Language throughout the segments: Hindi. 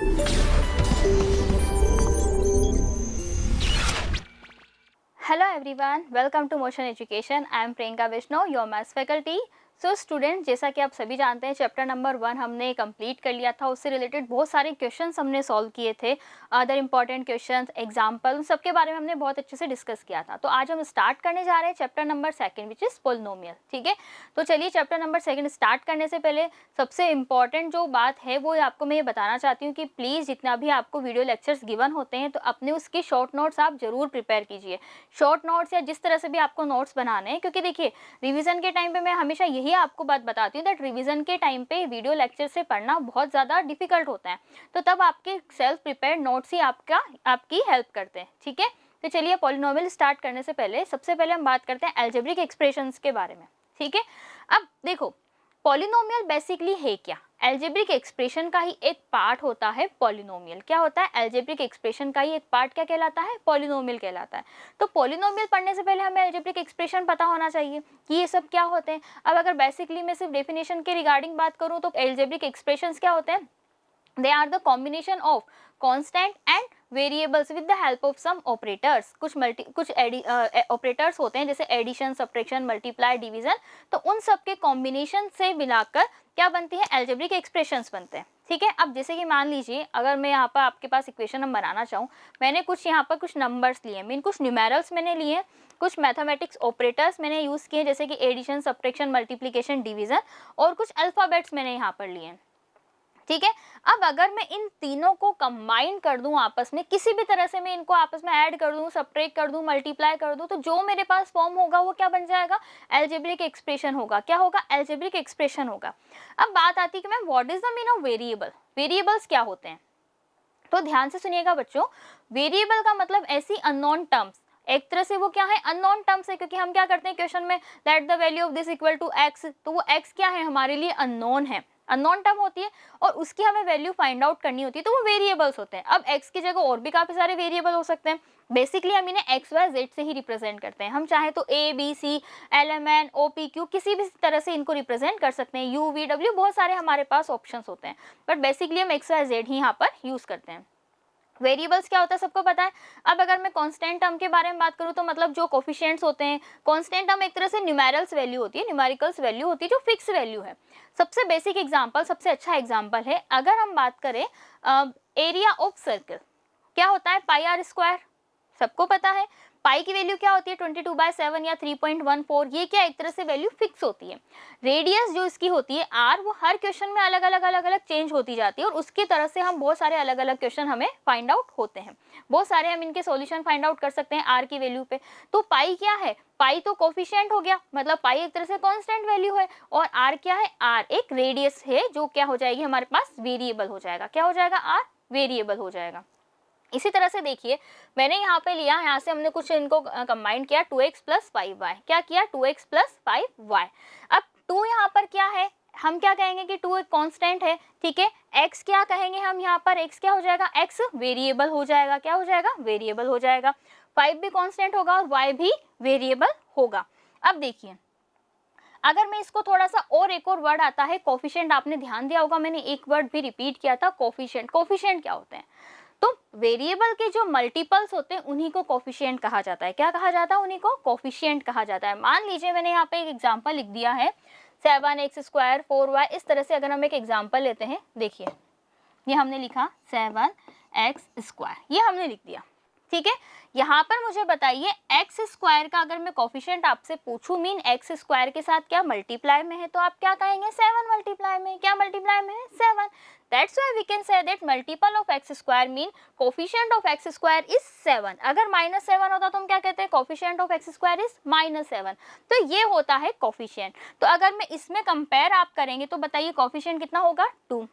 Hello everyone, welcome to Motion Education. I am Priyanka Vishnu, your maths faculty. So student, जैसा कि आप सभी जानते हैं चैप्टर नंबर 1 हमने कंप्लीट कर लिया था। उससे रिलेटेड बहुत सारे क्वेश्चंस हमने सॉल्व किए थे, अदर इंपॉर्टेंट क्वेश्चंस, एग्जांपल, उन सबके बारे में हमने बहुत अच्छे से डिस्कस किया था। तो आज हम स्टार्ट करने जा रहे हैं chapter number 2 which is polynomial. ठीक है, तो चलिए चैप्टर नंबर 2 स्टार्ट करने से पहले सबसे इंपॉर्टेंट जो बात है वो आपको मैं ये बताना चाहती हूँ कि प्लीज़ जितना भी आपको वीडियो लेक्चर्स गिवन होते हैं तो अपने उसके शॉर्ट नोट्स आप जरूर प्रिपेयर कीजिए। शॉर्ट नोट्स या जिस तरह से भी आपको नोट्स बनाने हैं, क्योंकि देखिए रिविजन के टाइम पे मैं हमेशा यही आपको बात बताती हूँ दैट रिवीजन के टाइम पे वीडियो लेक्चर से पढ़ना बहुत ज़्यादा डिफिकल्ट होता है, तो तब आपके सेल्फ प्रिपेयर्ड नोट्स ही आपकी हेल्प करते हैं। ठीक है, तो चलिए पॉलिनोमियल स्टार्ट करने से पहले सबसे पहले हम बात करते हैं एल्जेब्रिक एक्सप्रेशंस के बारे में। ठीक है, अब देखो पॉलिनोमियल बेसिकली है क्या? एल्जेब्रिक एक्सप्रेशन का ही एक पार्ट होता है पॉलिनोमियल। क्या होता है? एल्जेब्रिक एक्सप्रेशन का ही एक पार्ट क्या कहलाता है? पॉलिनोमियल कहलाता है। तो पॉलिनोमियल पढ़ने से पहले हमें एल्जेब्रिक एक्सप्रेशन पता होना चाहिए कि ये सब क्या होते हैं। अब अगर बेसिकली मैं सिर्फ डेफिनेशन के रिगार्डिंग बात करूँ तो एल्जेब्रिक एक्सप्रेशंस क्या होते हैं? They are the combination of constant and variables with the help of some operators। कुछ ऑपरेटर्स होते हैं जैसे एडिशन, सब्ट्रैक्शन, मल्टीप्लाई, डिवीजन, तो उन सब के कॉम्बिनेशन से मिलाकर क्या बनती है? एल्जेब्रिक एक्सप्रेशंस बनते हैं। ठीक है, अब जैसे कि मान लीजिए अगर मैं यहाँ पर आपके पास इक्वेशन हम बनाना चाहूँ, मैंने कुछ यहाँ पर कुछ नंबर्स लिए, मीन कुछ न्यूमेरल्स मैंने लिए, कुछ मैथमेटिक्स ऑपरेटर्स मैंने यूज़ किए जैसे कि एडिशन, सब्ट्रैक्शन, मल्टीप्लिकेशन, डिवीजन, और कुछ अल्फ़ाबेट्स मैंने यहाँ पर लिए। ठीक है, अब अगर मैं इन तीनों को कंबाइन कर दूं आपस में, किसी भी तरह से मैं इनको आपस में ऐड कर दूं, सब्ट्रैक्ट कर दूं, मल्टीप्लाई कर दूं, तो जो मेरे पास फॉर्म होगा वो क्या बन जाएगा? एल्जेब्रिक एक्सप्रेशन होगा। क्या होगा? एल्जेब्रिक एक्सप्रेशन होगा। अब बात आती है कि ma'am what is the mean of variable? Variables क्या होते हैं? तो ध्यान से सुनिएगा बच्चों, वेरिएबल का मतलब ऐसी अननोन टर्म्स, एक तरह से वो क्या है? अननोन टर्म्स है, क्योंकि हम क्या करते हैं क्वेश्चन में that the value of this equal to x, तो वो एक्स क्या है? हमारे लिए अननोन है, अननोन टर्म होती है और उसकी हमें वैल्यू फाइंड आउट करनी होती है, तो वो वेरिएबल्स होते हैं। अब एक्स की जगह और भी काफी सारे वेरिएबल हो सकते हैं। बेसिकली हम इन्हें एक्स वाई जेड से ही रिप्रेजेंट करते हैं। हम चाहे तो A B C L M N O P Q किसी भी तरह से इनको रिप्रेजेंट कर सकते हैं, यू वी डब्ल्यू, बहुत सारे हमारे पास ऑप्शंस होते हैं, बट बेसिकली हम एक्स वाई जेड ही यहाँ पर यूज करते हैं। वेरिएबल्स क्या होता है सबको पता है। अब अगर मैं कांस्टेंट टर्म के बारे में बात करूँ तो मतलब जो कोफिशिएंट्स होते हैं, कांस्टेंट टर्म एक तरह से न्यूमेरल्स वैल्यू होती है, न्यूमेरिकल्स वैल्यू होती है जो फिक्स वैल्यू है। सबसे बेसिक एग्जांपल, सबसे अच्छा एग्जांपल है अगर हम बात करें एरिया ऑफ सर्कल, क्या होता है? पाई आर स्क्वायर, सबको पता है। पाई की वैल्यू क्या होती है? 22/7 या 3.14। ये क्या एक तरह से वैल्यू फिक्स होती है। रेडियस जो इसकी होती है आर, वो हर क्वेश्चन में अलग अलग चेंज होती जाती है और उसकी तरह से हम बहुत सारे अलग अलग क्वेश्चन हमें फाइंड आउट होते हैं। बहुत सारे हम इनके सॉल्यूशन फाइंड आउट कर सकते हैं आर की वैल्यू पे। तो पाई क्या है? पाई तो कोफिशिएंट हो गया, मतलब पाई एक तरह से कांस्टेंट वैल्यू है, और आर क्या है? आर एक रेडियस है जो क्या हो जाएगी हमारे पास? वेरिएबल हो जाएगा। क्या हो जाएगा? आर वेरिएबल हो जाएगा। इसी तरह से देखिए मैंने यहाँ पे लिया, यहाँ से हमने कुछ इनको कंबाइन किया, 2x + 5y। क्या किया? 2x + 5y। अब 2 यहाँ पर क्या है? हम क्या कहेंगे कि 2 एक कांस्टेंट है। ठीक है, x क्या कहेंगे हम यहाँ पर? x क्या हो जाएगा? x वेरिएबल हो जाएगा। क्या हो जाएगा? वेरिएबल हो जाएगा। 5 भी कांस्टेंट होगा और y भी वेरिएबल होगा। अब देखिए अगर मैं इसको थोड़ा सा और, एक और वर्ड आता है कोफिशिएंट, आपने ध्यान दिया होगा मैंने एक वर्ड भी रिपीट किया था, कोफिशिएंट। कोफिशिएंट क्या होते हैं? तो वेरिएबल के जो मल्टीपल्स होते हैं उन्हीं को कोफिशिएंट कहा जाता है। क्या कहा जाता है? उन्हीं को कोफिशिएंट कहा जाता है। मान लीजिए मैंने यहाँ पे एक एग्जांपल लिख दिया है 7x² 4y। इस तरह से अगर हम एक एग्जांपल लेते हैं, देखिए ये हमने लिखा 7x², ये हमने लिख दिया। ठीक है, यहाँ पर मुझे बताइए x² का अगर मैं कोफिशिएंट आपसे पूछूं, मीन x² के साथ क्या मल्टीप्लाई में है, तो आप क्या कहेंगे? 7 मल्टीप्लाई में। क्या मल्टीप्लाई में है? 7। That's why we can say that multiple of x² mean coefficient of x² is 7। अगर -7 होता तो हम क्या कहते हैं? coefficient of x² is -7। तो ये होता है कोफिशिएंट। तो अगर मैं इसमें कंपेयर आप करेंगे तो बताइए कोफिशिएंट कितना होगा? 2।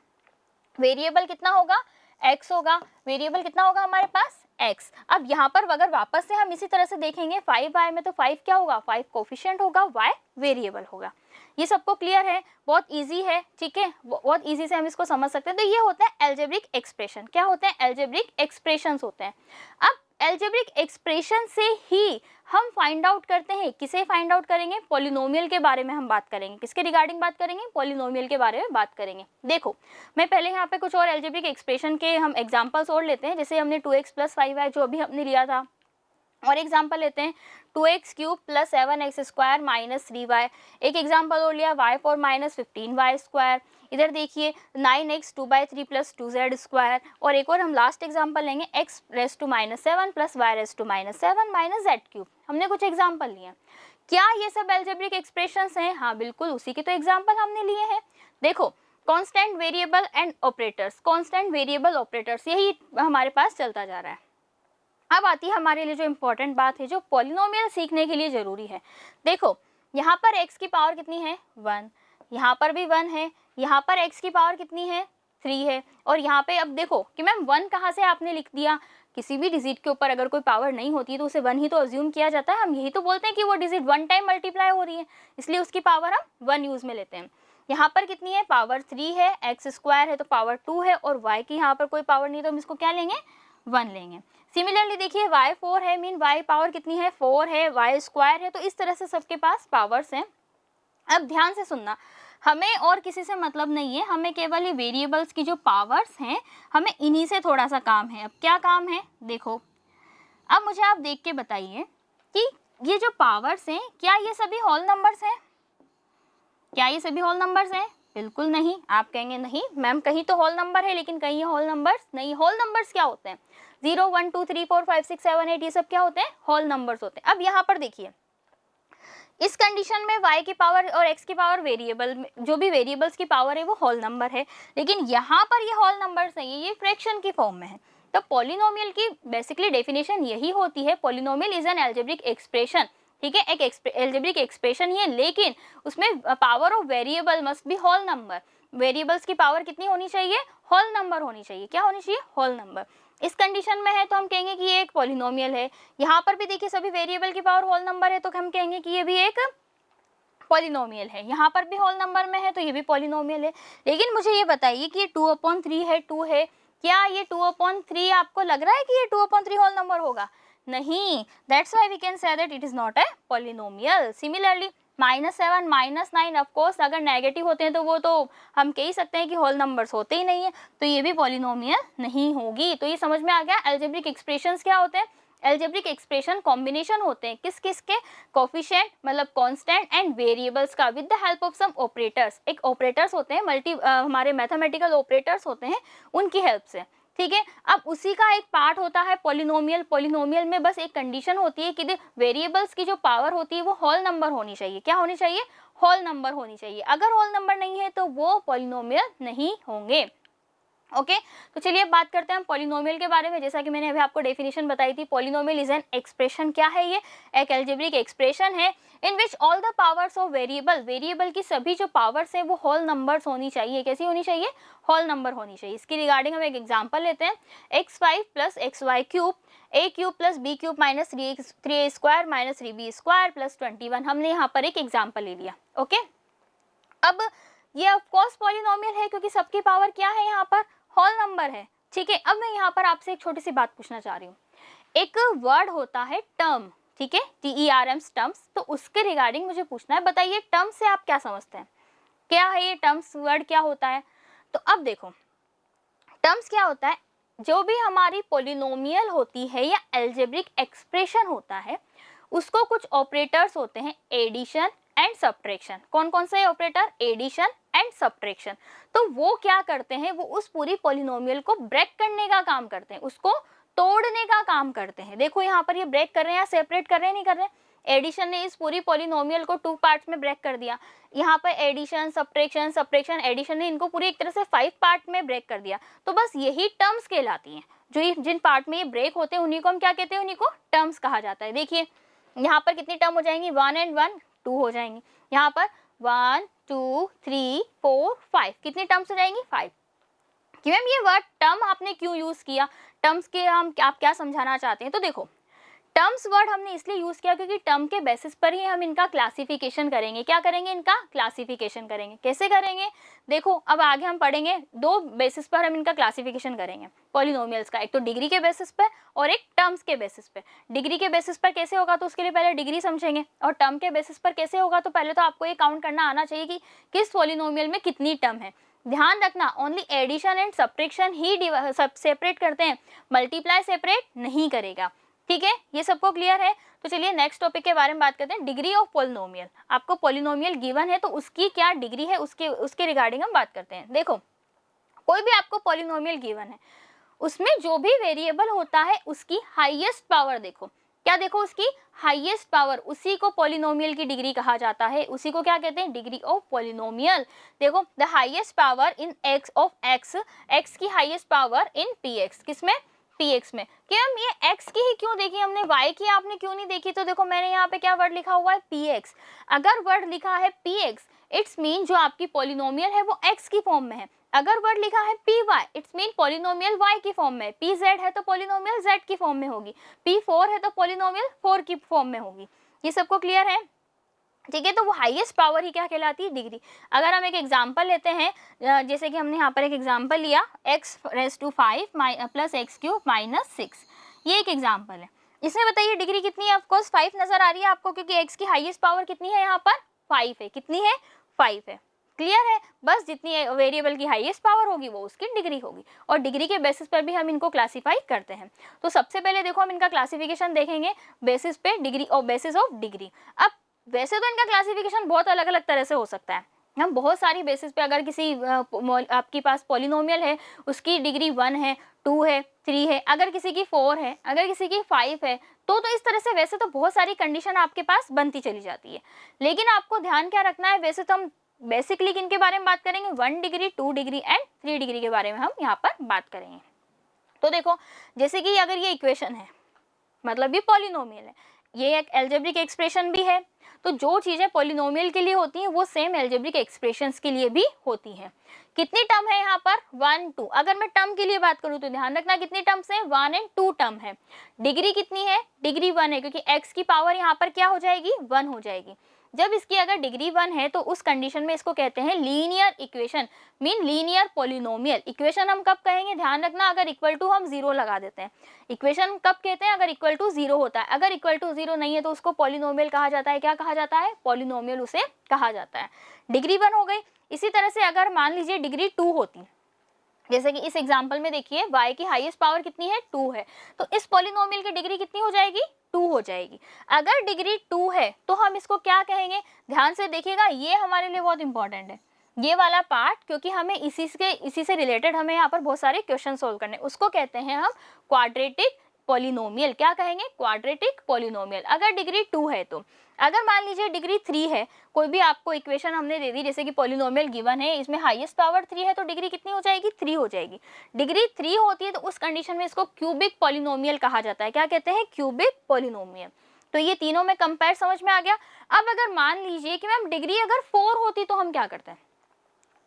वेरिएबल कितना होगा? x होगा। वेरिएबल कितना होगा हमारे पास? x। अब यहाँ पर अगर वापस से हम इसी तरह से देखेंगे 5y में, तो 5 क्या होगा? 5 कोफिशिएंट होगा, y वेरिएबल होगा। ये सबको क्लियर है? बहुत इजी है। ठीक है, बहुत इजी से हम इसको समझ सकते हैं। तो ये होता है एल्जेब्रिक एक्सप्रेशन। क्या होते हैं? एल्जेब्रिक एक्सप्रेशंस होते हैं। अब एल्जेब्रिक एक्सप्रेशन से ही हम फाइंड आउट करते हैं, किसे फाइंड आउट करेंगे, पॉलिनोमियल के बारे में हम बात करेंगे। किसके रिगार्डिंग बात करेंगे, पॉलिनोमियल के बारे में बात करेंगे। देखो मैं पहले यहाँ पे कुछ और एल्जेब्रिक एक्सप्रेशन के हम एग्जांपल्स और लेते हैं, जैसे हमने 2x + 5y जो अभी हमने लिया था, और एग्जाम्पल लेते हैं 2x³ + 7x² - 3y। एक एग्जाम्पल और लिया y4 - 15y²। इधर देखिए 9x 2/3 + 2z²। और एक और हम लास्ट एग्जाम्पल लेंगे x⁻⁷ + y⁻7 - z³। हमने कुछ एग्जाम्पल लिए। क्या ये सब एल्जेब्रिक एक्सप्रेशंस हैं? हाँ बिल्कुल, उसी के तो एग्जाम्पल हमने लिए हैं। देखो constant variable and operators, constant variable operators, यही हमारे पास चलता जा रहा है। अब आती है हमारे लिए जो इम्पोर्टेंट बात है, जो पॉलिनोमियल सीखने के लिए ज़रूरी है। देखो यहाँ पर x की पावर कितनी है, 1, यहाँ पर भी 1 है, यहाँ पर x की पावर कितनी है, 3 है, और यहाँ पे अब देखो कि मैम 1 कहाँ से आपने लिख दिया, किसी भी डिजिट के ऊपर अगर कोई पावर नहीं होती है तो उसे 1 ही तो अज्यूम किया जाता है। हम यही तो बोलते हैं कि वो डिजिट 1 टाइम मल्टीप्लाई हो रही है, इसलिए उसकी पावर हम 1 यूज़ में लेते हैं। यहाँ पर कितनी है, पावर 3 है, x² है तो पावर 2 है, और y की यहाँ पर कोई पावर नहीं तो हम इसको क्या लेंगे, 1 लेंगे। सिमिलरली देखिए y4 है, मीन y पावर कितनी है, 4 है, y² है, तो इस तरह से सबके पास पावर्स हैं। अब ध्यान से सुनना, हमें और किसी से मतलब नहीं है, हमें केवल ये वेरिएबल्स की जो पावर्स हैं, हमें इन्हीं से थोड़ा सा काम है। अब क्या काम है, देखो अब मुझे आप देख के बताइए कि ये जो पावर्स हैं, क्या ये सभी होल नंबर्स हैं? क्या ये सभी होल नंबर्स हैं? बिल्कुल नहीं। आप कहेंगे नहीं मैम, कहीं तो होल नंबर है लेकिन कहीं ये होल नंबर्स नहीं। होल नंबर्स क्या होते हैं, 0 1 2 3 4 5 6 7 8, ये सब क्या होते हैं, होल नंबर्स होते हैं। अब यहाँ पर देखिए इस कंडीशन में y की पावर और x की पावर वेरिएबल, जो भी वेरिएबल्स की पावर है वो होल नंबर है, लेकिन यहाँ पर ये होल नंबर्स नहीं है, ये फ्रैक्शन की फॉर्म में है। तो पॉलिनोमियल की बेसिकली डेफिनेशन यही होती है, polynomial is an algebraic expression. ठीक है, एक एल्जेब्रिक एक्सप्रेशन ही है, लेकिन उसमें power of variable must be whole number. Variables की पावर कितनी होनी चाहिए, होल नंबर होनी चाहिए। क्या होनी चाहिए, होल नंबर। इस कंडीशन में है तो हम कहेंगे कि ये एक पॉलिनोमियल है। यहाँ पर भी देखिए सभी वेरिएबल की पावर होल नंबर है तो हम कहेंगे कि ये भी एक पॉलिनोमियल है। यहाँ पर भी होल नंबर में है तो ये भी पॉलिनोमियल है। लेकिन मुझे ये बताइए कि ये 2/3 है, 2 है, क्या ये 2/3 आपको लग रहा है कि ये 2/3 होल नंबर होगा? नहीं, that's why we can say that it is not a polynomial. Similarly -7 -9 of course अगर नेगेटिव होते हैं तो वो तो हम कह ही सकते हैं कि होल नंबर्स होते ही नहीं है, तो ये भी पॉलिनोमियल नहीं होगी। तो ये समझ में आ गया एल्जेब्रिक एक्सप्रेशंस क्या होते हैं। एल्जेब्रिक एक्सप्रेशन कॉम्बिनेशन होते हैं किस किस के, कोफिशिएंट मतलब कांस्टेंट एंड वेरिएबल्स का, with the help of some operators. एक ऑपरेटर्स होते हैं हमारे मैथमेटिकल ऑपरेटर्स होते हैं, उनकी हेल्प से। ठीक है, अब उसी का एक पार्ट होता है पॉलिनोमियल। पॉलिनोमियल में बस एक कंडीशन होती है कि वेरिएबल्स की जो पावर होती है वो होल नंबर होनी चाहिए। क्या होनी चाहिए, होल नंबर होनी चाहिए। अगर होल नंबर नहीं है तो वो पॉलिनोमियल नहीं होंगे। ओके तो चलिए बात करते हैं हम पॉलिनोमियल के बारे में। जैसा कि मैंने अभी आपको डेफिनेशन बताई थी, पॉलिनोमियल इज एन एक्सप्रेशन। क्या है ये, एक एल्जेब्रिक एक्सप्रेशन है in which all the powers of variable, variable की सभी जो पावर्स हैं वो होल नंबर्स होनी चाहिए। कैसी होनी चाहिए, होल नंबर होनी चाहिए। इसकी रिगार्डिंग हम एक एग्जांपल लेते हैं, x5 + xy³ a³ + b³ - 3a² - 3b² + 21। हमने यहाँ पर एक एग्जाम्पल ले लिया। ओके अब ये ऑफकोर्स पॉलिनोमियल है क्योंकि सबकी पावर क्या है, यहाँ पर होल नंबर है। ठीक है, अब मैं यहाँ पर आपसे एक छोटी सी बात पूछना चाह रही हूँ। एक वर्ड होता है टर्म, ठीक है, TERM टर्म्स, तो उसके रिगार्डिंग मुझे पूछना है। बताइए टर्म से आप क्या समझते हैं, क्या है ये टर्म्स, वर्ड क्या होता है? तो अब देखो टर्म्स क्या होता है, जो भी हमारी पॉलिनोमियल होती है या एल्जेब्रिक एक्सप्रेशन होता है, उसको कुछ ऑपरेटर्स होते हैं, एडिशन एंड सब्ट्रैक्शन। कौन कौन से ऑपरेटर, एडिशन एंड सब्ट्रैक्शन। तो वो क्या करते हैं, वो उस पूरी पॉलिनोमियल को ब्रेक करने का काम करते हैं, उसको तोड़ने का काम करते हैं। देखो यहाँ पर ये ब्रेक कर रहे हैं या सेपरेट कर रहे हैं, नहीं कर रहे हैं। एडिशन ने इस पूरी पॉलिनोमियल को 2 पार्ट्स में ब्रेक कर दिया। यहाँ पर एडिशन सब्ट्रैक्शन, सब्ट्रैक्शन एडिशन ने इनको पूरी एक तरह से 5 पार्ट में ब्रेक कर दिया। तो बस यही टर्म्स कहलाती हैं, जो जिन पार्ट में ये ब्रेक होते हैं उन्हीं को हम क्या कहते हैं, उन्हीं को टर्म्स कहा जाता है। देखिए यहाँ पर कितनी टर्म हो जाएंगी, 1 and 1 2 हो जाएंगी। यहाँ पर 1 2 3 4 5 कितनी टर्म्स हो जाएंगी, 5। कि मैम ये वर्ड टर्म आपने क्यों यूज किया, टर्म्स के हम आप क्या समझाना चाहते हैं? तो देखो टर्म्स वर्ड हमने इसलिए यूज किया क्योंकि टर्म के बेसिस पर ही हम इनका क्लासिफिकेशन करेंगे। क्या करेंगे? इनका क्लासिफिकेशन करेंगे। कैसे करेंगे? देखो अब आगे हम पढ़ेंगे, दो बेसिस पर हम इनका क्लासिफिकेशन करेंगे पॉलिनोमियल्स का, एक तो डिग्री के बेसिस पर और एक टर्म्स के बेसिस पे। डिग्री के बेसिस पर कैसे होगा तो उसके लिए पहले डिग्री समझेंगे, और टर्म के बेसिस पर कैसे होगा तो पहले तो आपको ये काउंट करना आना चाहिए कि किस पॉलिनोमियल में कितनी टर्म है। ध्यान रखना, ओनली एडिशन एंड सब्ट्रैक्शन ही सेपरेट करते हैं, मल्टीप्लाई सेपरेट नहीं करेगा। ठीक है, ये सबको क्लियर है? तो चलिए नेक्स्ट टॉपिक के बारे में बात करते हैं, डिग्री ऑफ पॉलिनोमियल। आपको पॉलिनोमियल गिवन है तो उसकी क्या डिग्री है उसके रिगार्डिंग हम बात करते हैं। देखो कोई भी आपको पॉलिनोमियल गिवन है, उसमें जो भी वेरिएबल होता है उसकी हाईएस्ट पावर देखो, क्या देखो उसकी हाईएस्ट पावर, उसी को पॉलिनोमियल की डिग्री कहा जाता है, उसी को क्या कहते हैं? Degree of polynomial. देखो the highest power in x of x, x की highest power in p x, किसमें? px में। कि हम ये x की ही क्यों देखी हमने, y की आपने क्यों नहीं देखी? तो देखो मैंने यहाँ पे क्या वर्ड लिखा हुआ है? px। अगर वर्ड लिखा है px इट्स मीन जो आपकी पॉलिनोमियल है वो x की फॉर्म में है। अगर वर्ड लिखा है py it's mean polynomial y की फॉर्म में। pz है तो पॉलिनोमियल z की फॉर्म में होगी। p4 है तो पॉलिनोमियल 4 की फॉर्म में होगी। ये सबको क्लियर है? ठीक है, तो वो हाईएस्ट पावर ही क्या कहलाती है? डिग्री। अगर हम एक एग्जांपल लेते हैं, जैसे कि हमने यहाँ पर एक एग्जांपल लिया x⁵ प्लस x³ माइनस 6, ये एक एग्जांपल है। इसमें बताइए डिग्री कितनी है? ऑफकोर्स 5 नजर आ रही है आपको, क्योंकि x की हाईएस्ट पावर कितनी है? यहाँ पर 5 है। कितनी है? 5 है। क्लियर है? बस जितनी वेरिएबल की हाईएस्ट पावर होगी वो उसकी डिग्री होगी, और डिग्री के बेसिस पर भी हम इनको क्लासीफाई करते हैं। तो सबसे पहले देखो हम इनका क्लासिफिकेशन देखेंगे बेसिस पे डिग्री और बेसिस ऑफ डिग्री। अब वैसे तो इनका क्लासिफिकेशन बहुत अलग अलग तरह से हो सकता है, हम बहुत सारी बेसिस पे, अगर किसी आपके पास पॉलिनोमियल है उसकी डिग्री 1 है, 2 है, 3 है, अगर किसी की 4 है, अगर किसी की 5 है, तो इस तरह से वैसे तो बहुत सारी कंडीशन आपके पास बनती चली जाती है। लेकिन आपको ध्यान क्या रखना है, वैसे तो हम बेसिकली किन के बारे में बात करेंगे? 1 डिग्री, 2 डिग्री एंड 3 डिग्री के बारे में हम यहाँ पर बात करेंगे। तो देखो जैसे कि अगर ये इक्वेशन है, मतलब ये पॉलिनोमियल है, ये एक एल्जेब्रिक एक्सप्रेशन भी है, तो जो चीजें पॉलिनोमियल के लिए होती हैं वो सेम एल्जेब्रिक एक्सप्रेशंस के लिए भी होती हैं। कितनी टर्म है यहाँ पर? 1 2। अगर मैं टर्म के लिए बात करूँ तो ध्यान रखना कितनी टर्म्स हैं? 1 एंड 2 टर्म है। डिग्री कितनी है? डिग्री 1 है, क्योंकि x की पावर यहाँ पर क्या हो जाएगी? 1 हो जाएगी। जब इसकी अगर डिग्री 1 है तो उस कंडीशन में इसको कहते हैं linear equation, mean linear polynomial. Equation हम कब कहेंगे? ध्यान रखना, अगर इक्वल टू हम 0 लगा देते हैं। इक्वेशन कब कहते हैं? अगर इक्वल टू 0 होता है। अगर इक्वल टू 0 नहीं है तो उसको पॉलिनोमियल कहा जाता है। क्या कहा जाता है? पॉलिनोमियल उसे कहा जाता है। डिग्री 1 हो गई। इसी तरह से अगर मान लीजिए डिग्री 2 होती, जैसे कि इस एग्जाम्पल में देखिए y की हाईएस्ट पावर कितनी है? 2 है, तो इस पॉलिनोमियल की डिग्री कितनी हो जाएगी? 2 हो जाएगी। अगर डिग्री 2 है तो हम इसको क्या कहेंगे? ध्यान से देखिएगा, ये हमारे लिए बहुत इंपॉर्टेंट है ये वाला पार्ट, क्योंकि हमें इसी से रिलेटेड हमें यहाँ पर बहुत सारे क्वेश्चन सोल्व करने। उसको कहते हैं हम क्वाड्रेटिक पॉलिनोमियल। क्या कहेंगे? Quadratic polynomial. अगर डिग्री 2 है तो। अगर मान लीजिए डिग्री 3 है, कोई भी आपको इक्वेशन हमने दे दी, जैसे कि पॉलिनोमियल गिवन है, इसमें हाईएस्ट पावर 3 है, तो डिग्री कितनी हो जाएगी? 3 हो जाएगी। डिग्री 3 होती है तो उस कंडीशन में इसको क्यूबिक पॉलिनोमियल कहा जाता है। क्या कहते हैं? Cubic polynomial. तो ये तीनों में कंपेयर समझ में आ गया। अब अगर मान लीजिए कि मैम डिग्री अगर 4 होती तो हम क्या करते हैं?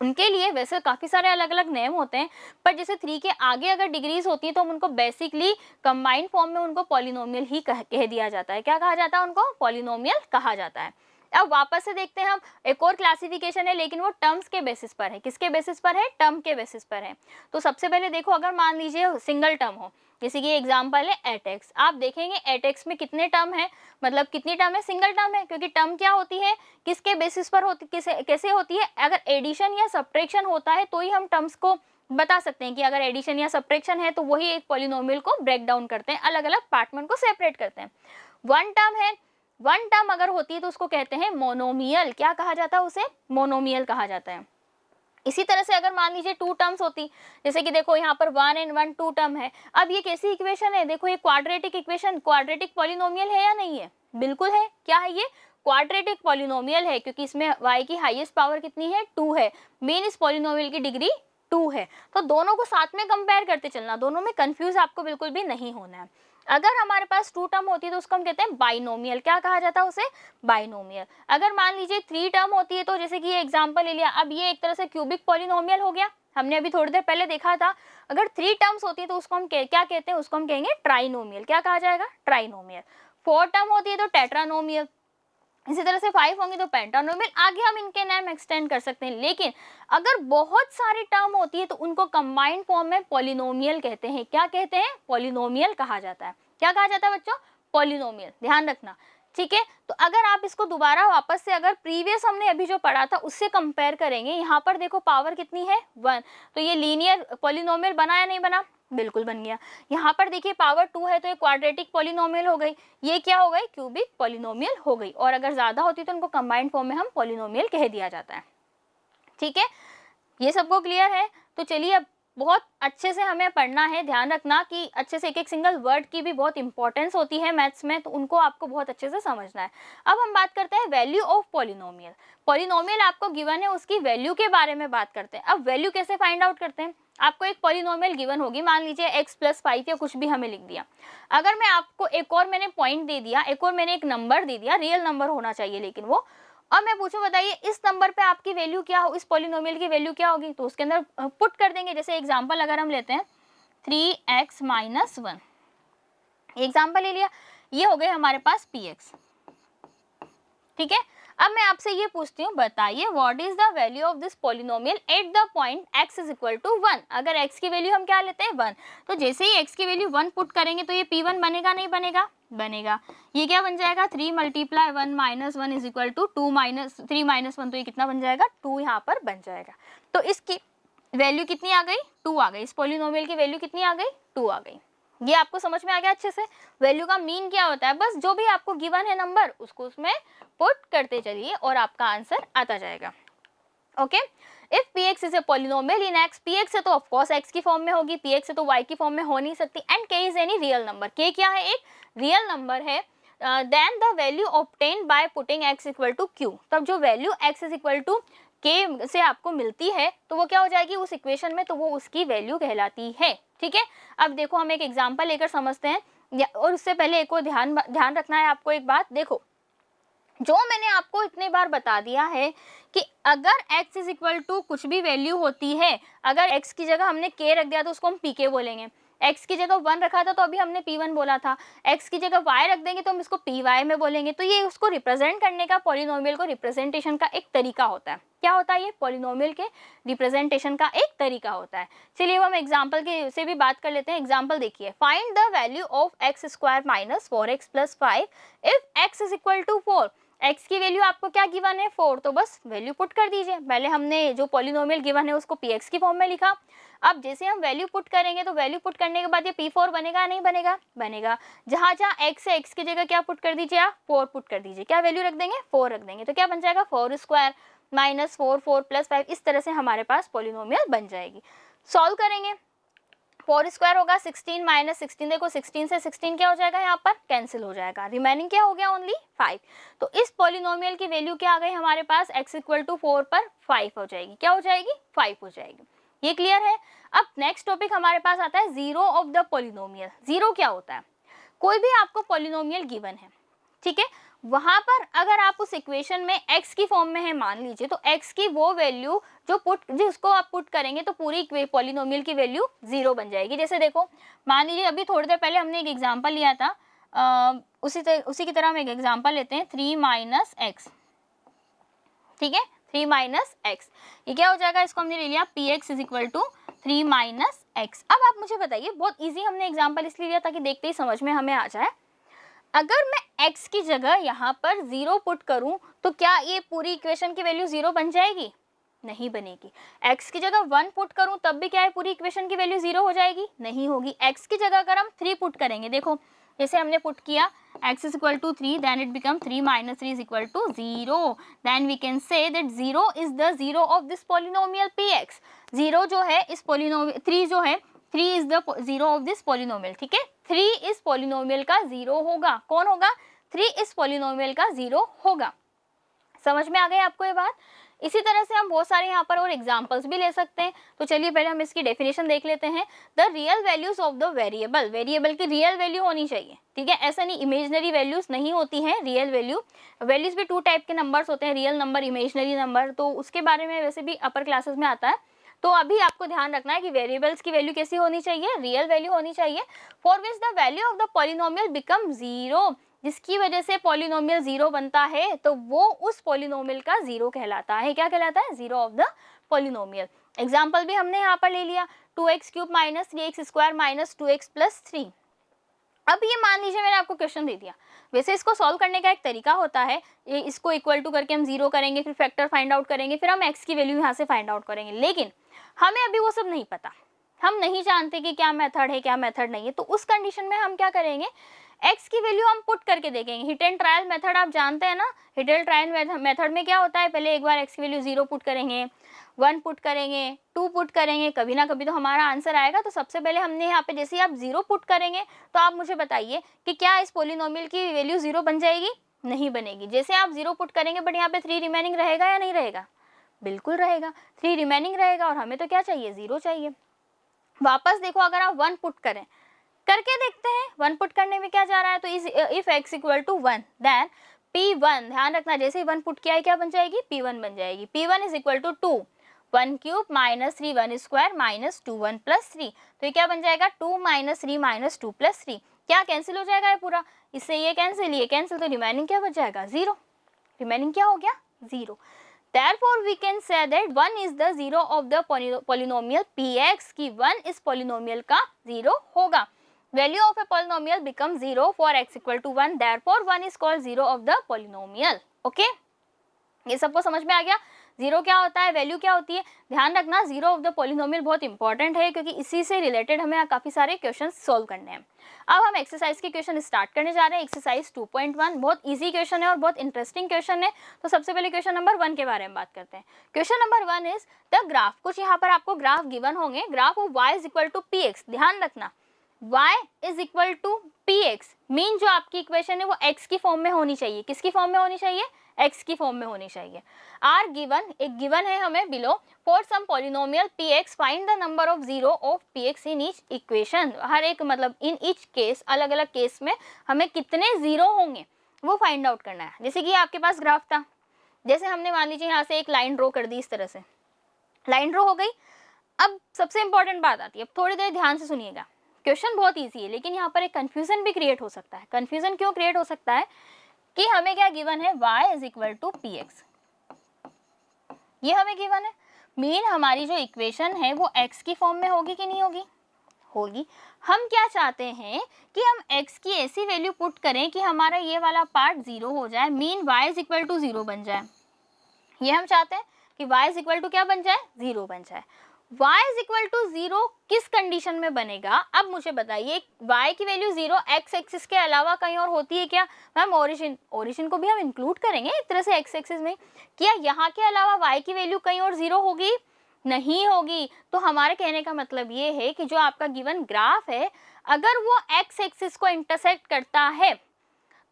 उनके लिए वैसे काफ़ी सारे अलग अलग नेम होते हैं, पर जैसे 3 के आगे अगर डिग्रीज होती है तो हम उनको बेसिकली कंबाइंड फॉर्म में उनको पॉलिनोमियल ही कह दिया जाता है। क्या कहा जाता है? उनको पॉलिनोमियल कहा जाता है। अब वापस से देखते हैं हम, एक और क्लासिफिकेशन है, लेकिन वो टर्म्स के बेसिस पर है। किसके बेसिस पर है? टर्म के बेसिस पर है। तो सबसे पहले देखो, अगर मान लीजिए सिंगल टर्म हो, जैसे कि एग्जाम्पल है एट एक्स, आप देखेंगे एट एक्स में कितने टर्म है, मतलब कितनी टर्म है? सिंगल टर्म है, क्योंकि टर्म क्या होती है? किसके बेसिस पर होती, कैसे होती है? अगर एडिशन या सब्ट्रैक्शन होता है तो ही हम टर्म्स को बता सकते हैं कि अगर एडिशन या सब्ट्रैक्शन है तो वही एक पॉलिनोमियल को ब्रेक डाउन करते हैं, अलग अलग पार्ट में उनको सेपरेट करते हैं। 1 टर्म है, 1 टर्म अगर होती है तो उसको कहते हैं मोनोमियल। क्या कहा जाता है? उसे मोनोमियल कहा जाता है। इसी तरह से अगर मान लीजिए 2 टर्म्स होती, जैसे कि देखो यहाँ पर 1 एंड 1 2 टर्म है। अब ये कैसी इक्वेशन है? देखो ये क्वाड्रेटिक इक्वेशन, क्वाड्रेटिक पॉलिनोमियल है या नहीं है? बिल्कुल है। क्या है ये? क्वाड्रेटिक पॉलिनोमियल है, क्योंकि इसमें y की हाईएस्ट पावर कितनी है? 2 है। मेन इस पॉलिनोमियल की डिग्री 2 है। तो दोनों को साथ में कंपेयर करते चलना, दोनों में कंफ्यूज आपको बिल्कुल भी नहीं होना है। अगर हमारे पास 2 टर्म होती है तो उसको हम कहते हैं बाइनोमियल। क्या कहा जाता है उसे? बाइनोमियल। अगर मान लीजिए 3 टर्म होती है तो जैसे कि ये एग्जांपल ले लिया, अब ये एक तरह से क्यूबिक पॉलिनोमियल हो गया, हमने अभी थोड़ी देर पहले देखा था। अगर 3 टर्म्स होती है तो उसको हम क्या कहते हैं? उसको हम कहेंगे ट्राइनोमियल। क्या कहा जाएगा? ट्राइनोमियल। 4 टर्म होती है तो टेट्रानोमियल, इसी तरह से 5 होंगी तो पेंटानोमियल। आगे हम इनके नाम एक्सटेंड कर सकते हैं। लेकिन अगर बहुत सारी टर्म होती है तो उनको कंबाइंड फॉर्म में पॉलिनोमियल कहते हैं। क्या कहते हैं? पॉलिनोमियल कहा जाता है। क्या कहा जाता है बच्चों? पॉलिनोमियल। ध्यान रखना, ठीक है। तो अगर आप इसको दोबारा वापस से अगर प्रीवियस हमने अभी जो पढ़ा था उससे कंपेयर करेंगे, यहाँ पर देखो पावर कितनी है? 1। तो ये लीनियर पॉलिनोमियल बना या नहीं बना? बिल्कुल बन गया। यहाँ पर देखिए पावर 2 है तो ये क्वाड्रेटिक पॉलिनोमियल हो गई, ये क्या हो गई? क्यूबिक पॉलिनोमियल हो गई। और अगर ज्यादा होती तो उनको कंबाइंड फॉर्म में हम पॉलिनोमियल कह दिया जाता है। ठीक है, ये सबको क्लियर है? तो चलिए अब बहुत अच्छे से हमें पढ़ना है। ध्यान रखना कि अच्छे से एक एक सिंगल वर्ड की भी बहुत इंपॉर्टेंस होती है मैथ्स में, तो उनको आपको बहुत अच्छे से समझना है। अब हम बात करते हैं वैल्यू ऑफ पॉलिनोमियल। पॉलिनोमियल आपको गिवन है, उसकी वैल्यू के बारे में बात करते हैं। अब वैल्यू कैसे फाइंड आउट करते हैं? आपको एक पॉलिनोमियल गिवन होगी, मान लीजिए x+5 या कुछ भी हमें लिख दिया। अगर मैं आपको एक और मैंने पॉइंट दे दिया, एक और मैंने एक नंबर दे दिया, रियल नंबर होना चाहिए लेकिन वो, अब मैं पूछूं बताइए इस नंबर पे आपकी वैल्यू क्या हो, इस पॉलिनोमियल की वैल्यू क्या होगी? तो उसके अंदर पुट कर देंगे। जैसे एग्जांपल अगर हम लेते हैं 3x - 1, एग्जांपल ले लिया, ये हो गए हमारे पास px। ठीक है, अब मैं आपसे ये पूछती हूँ, बताइए what is the value of this polynomial at the point x is equal to 1। अगर x की वैल्यू हम क्या लेते हैं? 1। तो जैसे ही x की वैल्यू 1 पुट करेंगे तो ये p1 बनेगा नहीं बनेगा? बनेगा। ये क्या बन जाएगा? 3 × 1 - 1 इज इक्वल टू 2 - 3 - 1, तो ये कितना बन जाएगा? 2 यहाँ पर बन जाएगा। तो इसकी वैल्यू कितनी आ गई? 2 आ गई। इस पॉलिनोमियल की वैल्यू कितनी आ गई? 2 आ गई। ये आपको समझ में आ गया अच्छे से? वैल्यू का मीन क्या होता है? बस जो भी आपको गिवन है नंबर उसको उसमें पुट करते चलिए और आपका आंसर आता जाएगा। Okay, if px is a polynomial in x, px है तो ऑफ कोर्स x की फॉर्म में होगी, px है तो y की फॉर्म में हो नहीं सकती, and k is any real number. k क्या है? एक रियल नंबर है। Then the value obtain by putting x equal to q। तब जो वैल्यू x is equal to k से आपको मिलती है तो वो क्या हो जाएगी उस इक्वेशन में? तो वो उसकी वैल्यू कहलाती है। ठीक है, अब देखो हम एक एग्जांपल लेकर समझते हैं, और उससे पहले एक और ध्यान रखना है आपको एक बात। देखो, जो मैंने आपको इतने बार बता दिया है कि अगर x इज इक्वल टू कुछ भी वैल्यू होती है, अगर x की जगह हमने k रख दिया तो उसको हम pk बोलेंगे, x की जगह 1 रखा था तो अभी हमने p1 बोला था, x की जगह y रख देंगे तो हम इसको py में बोलेंगे। तो ये उसको रिप्रेजेंट करने का, पॉलिनोमियल को रिप्रेजेंटेशन का एक तरीका होता है। क्या होता है? ये पॉलिनोमियल के रिप्रेजेंटेशन का एक तरीका होता है। चलिए हम एग्जाम्पल के से भी बात कर लेते हैं। एग्जाम्पल देखिए, find the value of x² - 4x + 5 if x is equal to 4। x की वैल्यू आपको क्या गिवन है? 4। तो बस वैल्यू पुट कर दीजिए। पहले हमने जो पॉलिनोमियल गिवन है उसको px की फॉर्म में लिखा। अब जैसे हम वैल्यू पुट करेंगे तो वैल्यू पुट करने के बाद ये p4 बनेगा नहीं बनेगा? बनेगा। जहाँ जहाँ x है x की जगह क्या पुट कर दीजिए आप? 4 पुट कर दीजिए। क्या वैल्यू रख देंगे? 4 रख देंगे। तो क्या बन जाएगा? 4² - 4, 4 + 5। इस तरह से हमारे पास पॉलिनोमियल बन जाएगी। सॉल्व करेंगे, 4² होगा, 16 - 16, देखो 16 से 16 क्या हो जाएगा? यहाँ पर कैंसिल हो जाएगा, रिमेनिंग क्या हो गया? ओनली 5। तो इस पॉलिनोमियल की वैल्यू क्या आ गई हमारे पास? x इक्वल टू 4 पर 5 हो जाएगी। क्या हो जाएगी? 5 हो जाएगी। ये क्लियर है? अब नेक्स्ट टॉपिक हमारे पास आता है zero of the polynomial. Zero क्या होता है? कोई भी आपको पॉलिनोमियल गिवन है, ठीक है, वहां पर अगर आप उस इक्वेशन में x की फॉर्म में है मान लीजिए, तो x की वो वैल्यू जिसको आप पुट करेंगे तो पूरी पॉलिनोमियल की वैल्यू 0 बन जाएगी। जैसे देखो, मान लीजिए अभी थोड़ी देर पहले हमने एक एग्जांपल लिया था, उसी की तरह हम एक एग्जांपल लेते हैं, 3 - x। ठीक है, 3 - x, ये क्या हो जाएगा? इसको हमने ले लिया px is equal to 3 - x। अब आप मुझे बताइए, बहुत ईजी हमने एग्जाम्पल इसलिए लिया ताकि देखते ही समझ में हमें आ जाए। अगर मैं x की जगह यहाँ पर 0 पुट करूं तो क्या ये पूरी इक्वेशन की वैल्यू 0 बन जाएगी? नहीं बनेगी। x की जगह 1 पुट करूं तब भी क्या है? पूरी इक्वेशन की वैल्यू 0 हो जाएगी? नहीं होगी। x की जगह अगर हम 3 पुट करेंगे, देखो जैसे हमने पुट किया x is equal to 3, then it become 3 - 3 is equal to 0, then we can say that 0 is the zero of this polynomial px। 0 जो है इस पॉलिनोमियल, 3 जो है, 3 is the zero of this polynomial. ठीक है, 3 इस पॉलिनोमियल का 0 होगा। कौन होगा? 3 इस पॉलिनोमियल का 0 होगा। समझ में आ गई आपको ये बात? इसी तरह से हम बहुत सारे यहाँ पर और एग्जांपल्स भी ले सकते हैं। तो चलिए पहले हम इसकी डेफिनेशन देख लेते हैं। The real values of the variable, variable की रियल वैल्यू होनी चाहिए, ठीक है, ऐसा नहीं इमेजिनरी वैल्यूज नहीं होती हैं, रियल वैल्यू। वैल्यूज भी 2 टाइप के नंबर्स होते हैं, रियल नंबर, इमेजिनरी नंबर, तो उसके बारे में वैसे भी अपर क्लासेस में आता है। तो अभी आपको ध्यान रखना है कि वेरिएबल्स की वैल्यू कैसी होनी चाहिए, रियल वैल्यू होनी चाहिए। For which the value of the polynomial become 0, जिसकी वजह से पॉलिनोमियल 0 बनता है, तो वो उस पॉलिनोमियल का 0 कहलाता है। क्या कहलाता है? 0 ऑफ द पॉलिनोमियल। एग्जाम्पल भी हमने यहाँ पर ले लिया, 2x³ minus 3x² minus 2x plus 3। अब ये मान लीजिए मैंने आपको क्वेश्चन दे दिया, वैसे इसको सॉल्व करने का एक तरीका होता है, ये इसको इक्वल टू करके हम 0 करेंगे, फिर फैक्टर फाइंड आउट करेंगे, फिर हम x की वैल्यू यहाँ से फाइंड आउट करेंगे। लेकिन हमें अभी वो सब नहीं पता, हम नहीं जानते कि क्या मेथड है क्या मेथड नहीं है। तो उस कंडीशन में हम क्या करेंगे, x की वैल्यू हम पुट करके देखेंगे। हिट एंड ट्रायल मेथड आप जानते हैं ना, हिट एंड ट्रायल मेथड में क्या होता है, पहले एक बार x की वैल्यू 0 पुट करेंगे, 1 पुट करेंगे, 2 पुट करेंगे, कभी ना कभी तो हमारा आंसर आएगा। तो सबसे पहले हमने यहाँ पे जैसे आप 0 पुट करेंगे तो आप मुझे बताइए कि क्या इस पॉलिनोमियल की वैल्यू 0 बन जाएगी? नहीं बनेगी। जैसे आप 0 पुट करेंगे बट यहाँ पे 3 रिमेनिंग रहेगा या नहीं रहेगा? बिल्कुल रहेगा, 3 रिमेनिंग रहेगा और हमें तो क्या चाहिए, 0 चाहिए। वापस देखो, अगर आप 1 पुट करें, करके देखते हैं 1 पुट करने में क्या जा रहा है। तो if x equal to 1 then p1, ध्यान रखना जैसे ही 1 पुट किया है क्या बन जाएगी, p1 बन जाएगी। p1 is equal to 2, 1³ minus 3 1² minus 2 1 plus 3। तो ये क्या बन जाएगा, 2 माइनस 3 माइनस 2 प्लस 3। क्या कैंसिल हो जाएगा ये पूरा, इससे ये कैंसिल, तो रिमेनिंग क्या बच जाएगा, 0। रिमेनिंग क्या हो गया, 0। Therefore we can say that 1 is the 0 of the polynomial px, की 1 इस polynomial का 0 होगा। Value of a polynomial becomes 0 for x equal to 1, therefore 1 is called 0 of the polynomial। Okay? ये सबको समझ में आ गया। 0 क्या होता है, वैल्यू क्या होती है, ध्यान रखना। 0 ऑफ द पॉलिनोमियल बहुत इंपॉर्टेंट है क्योंकि इसी से रिलेटेड हमें काफ़ी सारे क्वेश्चन सॉल्व करने हैं। अब हम एक्सरसाइज के क्वेश्चन स्टार्ट करने जा रहे हैं। एक्सरसाइज 2.1 बहुत इजी क्वेश्चन है और बहुत इंटरेस्टिंग क्वेश्चन है। तो सबसे पहले क्वेश्चन नंबर 1 के बारे में बात करते हैं। Question number 1 is the graph, कुछ यहाँ पर आपको ग्राफ गिवन होंगे। Graph of y is equal to p x, ध्यान रखना y is equal to p x, mean जो आपकी इक्वेशन है वो x की फॉर्म में होनी चाहिए। किसकी फॉर्म में होनी चाहिए, x की फॉर्म में होनी चाहिए। आर गिवन, एक गिवन है हमें below, for some polynomial px find the number of 0 of px in each equation. हर एक मतलब इन ईच केस, अलग अलग केस में हमें कितने 0 होंगे वो फाइंड आउट करना है। जैसे कि आपके पास ग्राफ था, जैसे हमने मान लीजिए यहाँ से एक लाइन ड्रॉ कर दी, इस तरह से लाइन ड्रॉ हो गई। अब सबसे इंपॉर्टेंट बात आती है, अब थोड़ी देर ध्यान से सुनिएगा। क्वेश्चन बहुत ईजी है लेकिन यहाँ पर एक कन्फ्यूजन भी क्रिएट हो सकता है। कन्फ्यूजन क्यों क्रिएट हो सकता है कि हमें क्या गिवन है, y is equal to p x, ये हमें गिवन है। मीन हमारी जो इक्वेशन है वो x की फॉर्म में होगी कि नहीं होगी, होगी। हम क्या चाहते हैं कि हम x की ऐसी वैल्यू पुट करें कि हमारा ये वाला पार्ट 0 हो जाए, mean y is equal to 0 बन जाए। ये हम चाहते हैं कि y इज इक्वल टू क्या बन जाए, 0 बन जाए। y इज इक्वल टू 0 किस कंडीशन में बनेगा, अब मुझे बताइए। y की वैल्यू 0 x एक्सिस के अलावा कहीं और होती है क्या? मैम ओरिजिन को भी हम इंक्लूड करेंगे एक तरह से x एक्सिस में। क्या यहाँ के अलावा y की वैल्यू कहीं और 0 होगी? नहीं होगी। तो हमारे कहने का मतलब ये है कि जो आपका गिवन ग्राफ है, अगर वो x एक्सिस को इंटरसेक्ट करता है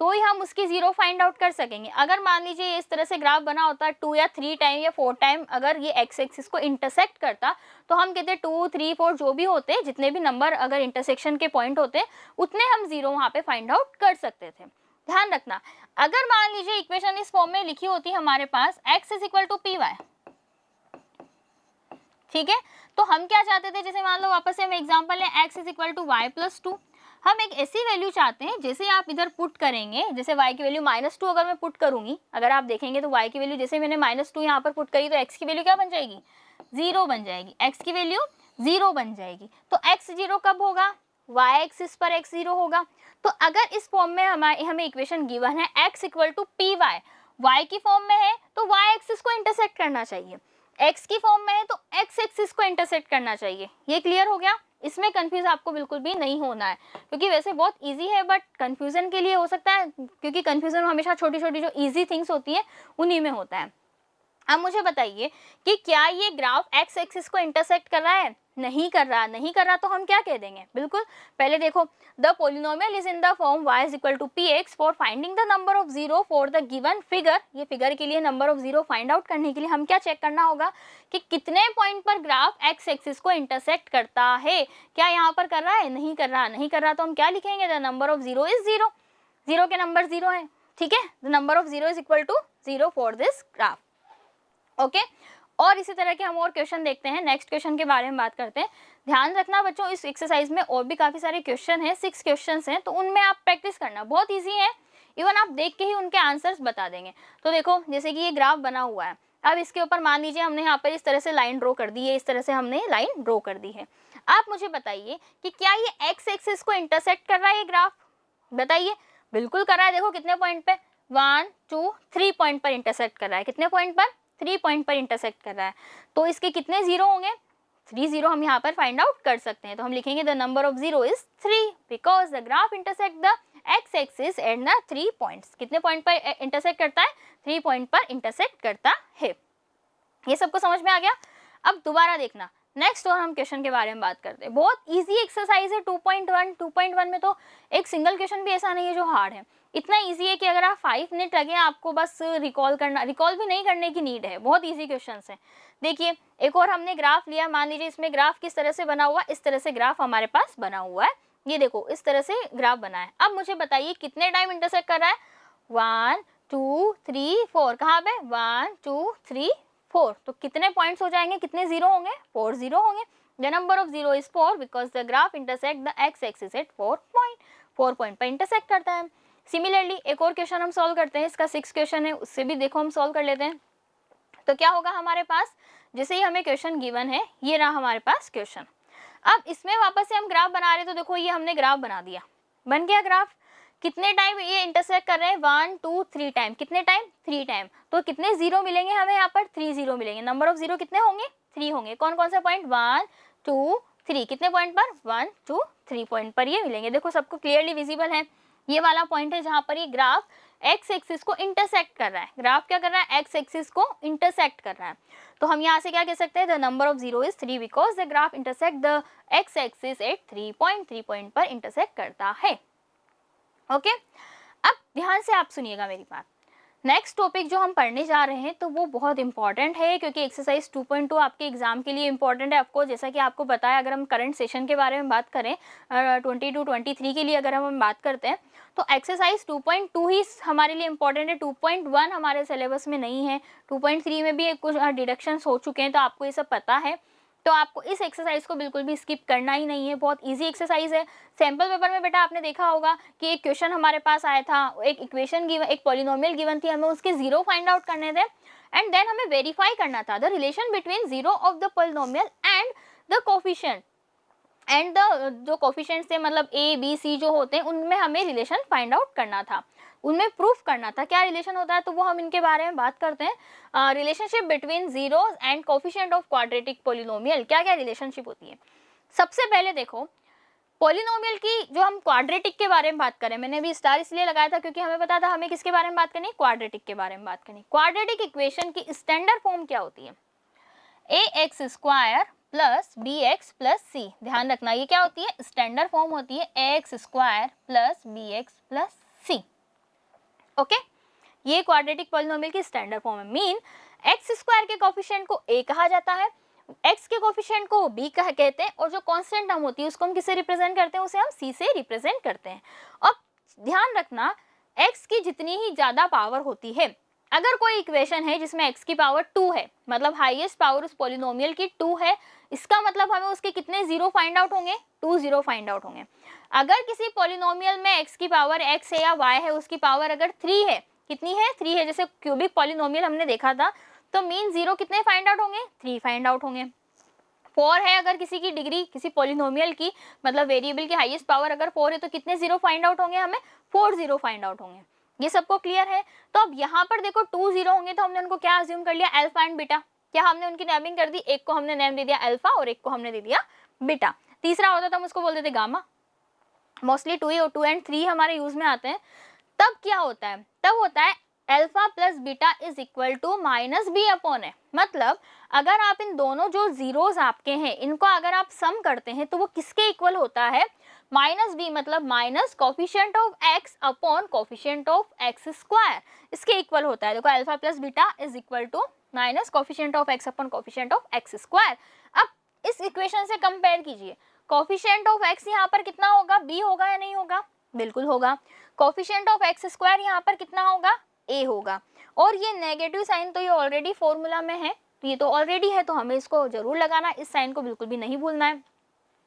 तो ही हम उसकी 0 फाइंड आउट कर सकेंगे। अगर मान लीजिए इस तरह से ग्राफ बना होता है 2 या 3 टाइम या 4 टाइम, अगर ये x एक्सिस को इंटरसेक्ट करता तो हम कहते 2 3 4 जो भी होते, जितने भी नंबर अगर इंटरसेक्शन के पॉइंट होते उतने हम 0 वहाँ पे फाइंड आउट कर सकते थे। ध्यान रखना, अगर मान लीजिए इक्वेशन इस फॉर्म में लिखी होती हमारे पास x is equal to p y, ठीक है, तो हम क्या चाहते थे, जैसे मान लो वापस से हम एग्जांपल लें, x is equal to y plus 2। हम एक ऐसी वैल्यू चाहते हैं जैसे आप इधर पुट करेंगे, जैसे y की वैल्यू -2 अगर मैं पुट करूंगी, अगर आप देखेंगे तो y की वैल्यू जैसे मैंने -2 यहाँ पर पुट करी तो x की वैल्यू क्या बन जाएगी, 0 बन जाएगी। x की वैल्यू 0 बन जाएगी। तो x 0 कब होगा, y एक्सिस पर x 0 होगा। तो अगर इस फॉर्म में हमें इक्वेशन गिवन है x equal to p y, y की फॉर्म में है तो y एक्सिस को इंटरसेक्ट करना चाहिए, x की फॉर्म में है तो x एक्सिस को इंटरसेक्ट करना चाहिए। ये क्लियर हो गया? इसमें कंफ्यूज आपको बिल्कुल भी नहीं होना है क्योंकि वैसे बहुत इजी है, बट कंफ्यूजन के लिए हो सकता है क्योंकि कंफ्यूजन हमेशा छोटी छोटी जो इजी थिंग्स होती है उन्हीं में होता है। अब मुझे बताइए कि क्या ये ग्राफ x एक्सिस को इंटरसेक्ट कर रहा है? नहीं कर रहा तो हम क्या कह देंगे, बिल्कुल पहले देखो, the polynomial is in the form y is equal to p x for finding the number of zero for the given figure. ये फिगर के लिए number of zero find out करने के लिए हम क्या चेक करना होगा कि कितने पॉइंट पर ग्राफ एक्स एक्सिस को इंटरसेक्ट करता है। क्या यहाँ पर कर रहा है, नहीं कर रहा तो हम क्या लिखेंगे, the number of zero is zero, zero के नंबर जीरो है, ठीक है, the number of zero is equal to zero for this graph. Okay, और इसी तरह के हम और क्वेश्चन देखते हैं, नेक्स्ट क्वेश्चन के बारे में बात करते हैं। ध्यान रखना बच्चों, इस एक्सरसाइज में और भी काफी सारे क्वेश्चन हैं, 6 क्वेश्चन हैं, तो उनमें आप प्रैक्टिस करना, बहुत ईजी है, इवन आप देख के ही उनके आंसर्स बता देंगे। तो देखो जैसे कि ये ग्राफ बना हुआ है, अब इसके ऊपर मान लीजिए हमने यहाँ पर इस तरह से लाइन ड्रॉ कर दी है, इस तरह से हमने लाइन ड्रॉ कर दी है। आप मुझे बताइए कि क्या ये एक्स एक्सिस को इंटरसेक्ट कर रहा है ये ग्राफ, बताइए। बिल्कुल कर रहा है, देखो कितने पॉइंट पे, 1 2 3 पॉइंट पर इंटरसेक्ट कर रहा है, कितने पॉइंट पर, 3 पॉइंट पर इंटरसेक्ट कर रहा है। तो इसके कितने जीरो होंगे, 3 जीरो हम यहाँ पर फाइंड आउट कर सकते हैं। तो हम लिखेंगे the number of zero is 3 because the graph intersect the x axis at the 3 points. कितने पॉइंट पर इंटरसेक्ट करता है, 3 पॉइंट पर इंटरसेक्ट करता है। ये सबको समझ में आ गया। अब दोबारा देखना, नेक्स्ट और हम क्वेश्चन के बारे में बात करते हैं। बहुत इजी एक्सरसाइज है 2.1 में तो एक सिंगल क्वेश्चन भी ऐसा नहीं है जो हार्ड है, इतना इजी है कि अगर आप 5 मिनट लगे आपको बस रिकॉल भी नहीं करने की नीड है, बहुत इजी क्वेश्चन है। देखिए एक और हमने ग्राफ लिया, मान लीजिए इसमें ग्राफ किस तरह से बना हुआ, इस तरह से ग्राफ हमारे पास बना हुआ है, ये देखो इस तरह से ग्राफ बना है। अब मुझे बताइए कितने टाइम इंटरसेक्ट कर रहा है, 1 2 3 4, कहाँ पे 1 2 3 4, तो कितने पॉइंट्स हो जाएंगे, कितने जीरो होंगे, 4 जीरो होंगे। The number of zero is 4 because the graph intersect the x axis at 4 point पर इंटरसेक्ट करता है। सिमिलरली एक और क्वेश्चन हम सॉल्व करते हैं, इसका 6 क्वेश्चन है, उससे भी देखो हम सॉल्व कर लेते हैं। तो क्या होगा हमारे पास, जैसे ही हमें क्वेश्चन गिवन है, ये रहा हमारे पास क्वेश्चन। अब इसमें वापस से हम ग्राफ बना रहे हैं, तो देखो ये हमने ग्राफ बना दिया, बन गया ग्राफ। कितने टाइम ये इंटरसेक्ट कर रहे हैं, 1 2 3 टाइम, कितने टाइम, 3 टाइम। तो कितने जीरो मिलेंगे हमें यहाँ पर, 3 जीरो मिलेंगे। नंबर ऑफ जीरो कितने होंगे, 3 होंगे। कौन कौन से पॉइंट, 1 2 3, कितने पॉइंट पर, 1 2 3 पॉइंट पर ये मिलेंगे। देखो सबको क्लियरली विजिबल है, ये वाला पॉइंट है जहाँ पर ये ग्राफ एक्स एक्सिस को इंटरसेक्ट कर रहा है। ग्राफ क्या कर रहा है, एक्स एक्सिस को इंटरसेक्ट कर रहा है। तो हम यहाँ से क्या कह सकते हैं, the number of zero is 3 because the graph intersect the x axis at 3 point पर इंटरसेक्ट करता है। ओके, अब ध्यान से आप सुनिएगा मेरी बात। नेक्स्ट टॉपिक जो हम पढ़ने जा रहे हैं तो वो बहुत इंपॉर्टेंट है, क्योंकि एक्सरसाइज 2.2 आपके एग्जाम के लिए इंपॉर्टेंट है। आपको जैसा कि आपको बताया, अगर हम करंट सेशन के बारे में बात करें 22-23 के लिए अगर हम बात करते हैं, तो एक्सरसाइज 2.2 ही हमारे लिए इंपॉर्टेंट है। 2.1 हमारे सिलेबस में नहीं है, 2.3 में भी कुछ डिडक्शंस हो चुके हैं, तो आपको ये सब पता है। तो आपको इस एक्सरसाइज को बिल्कुल भी स्किप करना ही नहीं है, बहुत इजी एक्सरसाइज है। सैम्पल पेपर में बेटा आपने देखा होगा कि एक क्वेश्चन हमारे पास आया था, एक इक्वेशन गिवन, एक पॉलिनोमियल गिवन थी, हमें उसके जीरो फाइंड आउट करने थे एंड देन हमें वेरीफाई करना था the relation between zero of the polynomial and the coefficient and the जो कोफिशिएंट्स थे, मतलब ए बी सी जो होते हैं, उनमें हमें रिलेशन फाइंड आउट करना था, उनमें प्रूफ करना था क्या रिलेशन होता है। तो वो हम इनके बारे में बात करते हैं। Relationship between zeros and coefficient of quadratic polynomial, क्या क्या रिलेशनशिप होती है। सबसे पहले देखो पॉलिनोमियल की, जो हम क्वाड्रेटिक के बारे में बात करें, मैंने अभी स्टार इसलिए लगाया था क्योंकि हमें पता था हमें किसके बारे में बात करनी है, क्वाड्रेटिक के बारे में बात करनी। क्वाड्रेटिक इक्वेशन की स्टैंडर्ड फॉर्म क्या होती है, ax square plus bx plus c। ध्यान रखना ये क्या होती है, स्टैंडर्ड फॉर्म होती है ax square plus bx plus c। Okay, ये क्वाड्रेटिक पॉलिनोमियल की स्टैंडर्ड फॉर्म है। मीन एक्स स्क्वायर के कोफिशिएंट को a कहा जाता है, x के कोफिशिएंट को b कहते हैं, और जो कांस्टेंट टर्म होती है उसको हम किससे रिप्रेजेंट करते हैं, उसे हम c से रिप्रेजेंट करते हैं। अब ध्यान रखना, x की जितनी ही ज्यादा पावर होती है, अगर कोई इक्वेशन है जिसमें x की पावर 2 है, मतलब हाईएस्ट पावर उस पॉलिनोमियल की 2 है, इसका मतलब हमें उसके कितने जीरो फाइंड आउट होंगे, 2 जीरो फाइंड आउट होंगे। अगर किसी पॉलिनोमियल में x की पावर x है या y है, उसकी पावर अगर 3 है, कितनी है, 3 है, जैसे क्यूबिक पॉलिनोमियल हमने देखा था, तो मीन जीरो कितने फाइंड आउट होंगे, 3 फाइंड आउट होंगे। 4 है अगर किसी की डिग्री, किसी पॉलिनोमियल की, मतलब वेरिएबल की हाईएस्ट पावर अगर 4 है, तो कितने जीरो फाइंड आउट होंगे, हमें 4 जीरो फाइंड आउट होंगे। ये सबको क्लियर है। तो अब यहाँ पर देखो 2 जीरो होंगे, तो हमने उनको क्या अज्यूम कर लिया, अल्फा एंड बीटा। क्या हमने उनकी नेमिंग कर दी, एक को हमने नेम दे दिया अल्फा और एक को हमने दे दिया बीटा। तीसरा होता था हम उसको बोल देते गामा। मोस्टली 2 एंड 3 हमारे यूज में आते हैं। तब क्या होता है, तब होता है alpha plus beta is equal to minus b upon a. मतलब अगर आप इन दोनों जो जीरोस आपके हैं इनको अगर आप सम करते हैं तो वो किसके इक्वल होता है, माइनस बी, मतलब minus coefficient of x upon coefficient of x square, इसके इक्वल होता है। देखो alpha plus beta is equal to minus coefficient of x upon coefficient of x square. अब इस इक्वेशन से कंपेयर कीजिए, कोफिशिएंट ऑफ एक्स यहाँ पर कितना होगा, बी होगा या नहीं होगा, बिल्कुल होगा। कोफिशिएंट ऑफ एक्स स्क्वायर यहाँ पर कितना होगा, ए होगा। और ये नेगेटिव साइन तो ये ऑलरेडी फॉर्मूला में है, तो ये तो ऑलरेडी है, तो हमें इसको जरूर लगाना, इस साइन को बिल्कुल भी नहीं भूलना है।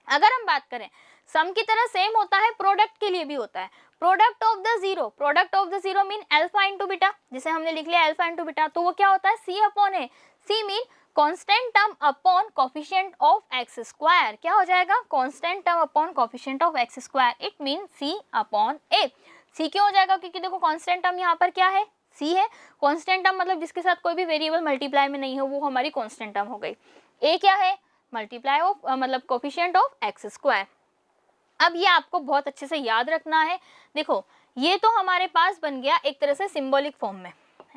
अगर हम बात करें सम की तरह सेम होता है, प्रोडक्ट के लिए भी होता है। Product of the zero, product of the zero mean alpha into beta, जिसे हमने लिख लिया अल्फा इंटू बीटा, तो वो क्या होता है, c upon a. C mean constant term upon coefficient of x square, क्या हो जाएगा, constant term upon coefficient of x square, it mean c upon a. C क्यों हो जाएगा, क्योंकि देखो कांस्टेंट टर्म यहाँ पर क्या है, सी है। कांस्टेंट टर्म मतलब जिसके साथ कोई भी वेरिएबल मल्टीप्लाई में नहीं हो वो हमारी कांस्टेंट टर्म हो गई। ए क्या है, मल्टीप्लाई ऑफ मतलब कोफिशिएंट ऑफ एक्स स्क्वायर। अब ये आपको बहुत अच्छे से याद रखना है। देखो ये तो हमारे पास बन गया एक तरह से सिंबॉलिक फॉर्म में,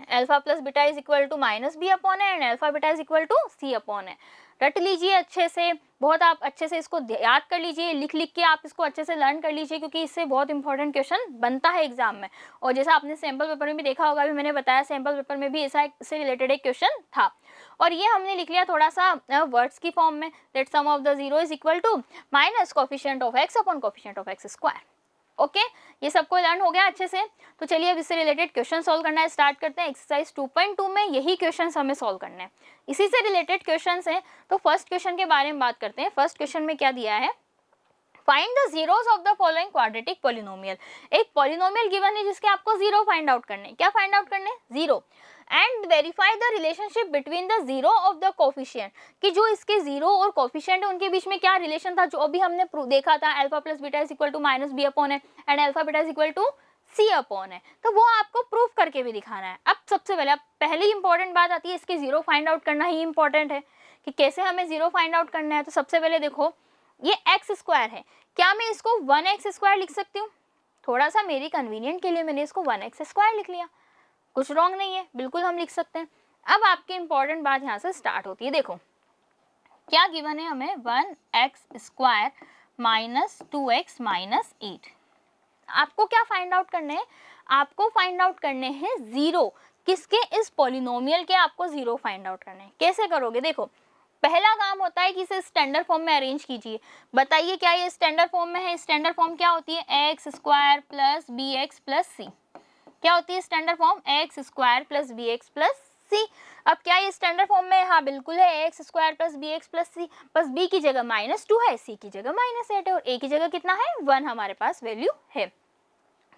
alpha plus beta is equal to minus b upon a and alpha beta is equal to c upon a. रट लीजिए अच्छे से, बहुत आप अच्छे से इसको याद कर लीजिए, लिख लिख के आप इसको अच्छे से लर्न कर लीजिए, क्योंकि इससे बहुत इंपॉर्टेंट क्वेश्चन बनता है एग्जाम में। और जैसा आपने सैम्पल पेपर में भी देखा होगा, अभी मैंने बताया सैम्पल पेपर में भी ऐसा इससे रिलेटेड एक क्वेश्चन था। और ये हमने लिख लिया थोड़ा सा वर्ड्स की फॉर्म में, that sum of the zero is equal to minus coefficient of x upon coefficient of x square. Okay, ये सबको लर्न हो गया अच्छे से। तो चलिए अब इससे रिलेटेड क्वेश्चन सॉल्व करना स्टार्ट करते हैं। एक्सरसाइज 2.2 में यही क्वेश्चन हमें सॉल्व करने हैं, इसी से रिलेटेड क्वेश्चन हैं। तो फर्स्ट क्वेश्चन के बारे में बात करते हैं। फर्स्ट क्वेश्चन में क्या दिया है, find the zeros of the following quadratic polynomial. एक पॉलिनोमियल गिवन है जिसके आपको जीरो फाइंड आउट करने, क्या फाइंड आउट करने, zero, and verify the relationship between the zero of the coefficient, कि जो इसके जीरो और कोफिशिएंट है उनके बीच में क्या रिलेशन था, जो अभी हमने देखा था, alpha plus beta is equal to minus b upon a and alpha beta is equal to c upon है। तो वो आपको प्रूफ करके भी दिखाना है। अब सबसे पहले, अब पहली इंपॉर्टेंट बात आती है, इसके जीरो फाइंड आउट करना ही इंपॉर्टेंट है कि कैसे हमें जीरो फाइंड आउट करना है। तो सबसे पहले देखो ये एक्स स्क्वायर है, क्या मैं इसको 1x स्क्वायर लिख सकती हूँ, थोड़ा सा मेरी कन्वीनियंट के लिए मैंने इसको 1x स्क्वायर लिख लिया, कुछ रॉन्ग नहीं है, बिल्कुल हम लिख सकते हैं। अब आपकी इंपॉर्टेंट बात यहाँ से स्टार्ट होती है। देखो क्या गिवन है हमें, 1x square minus 2x minus 8। आपको क्या फाइंड आउट करने हैं, आपको फाइंड आउट करने हैं जीरो, किसके, इस पॉलिनोमियल के आपको जीरो फाइंड आउट करने हैं। कैसे करोगे, देखो पहला काम होता है कि इसे स्टैंडर्ड फॉर्म में अरेंज कीजिए। बताइए क्या ये स्टैंडर्ड फॉर्म में है, स्टैंडर्ड फॉर्म क्या होती है, x square plus b x plus c, क्या होती है standard form, x square plus b x plus c. अब क्या ये स्टैंडर्ड फॉर्म में, हाँ बिल्कुल है, x square plus b x plus c, बस बी की जगह -2 है, सी की जगह -8 है और ए की जगह कितना है, 1 हमारे पास वैल्यू है।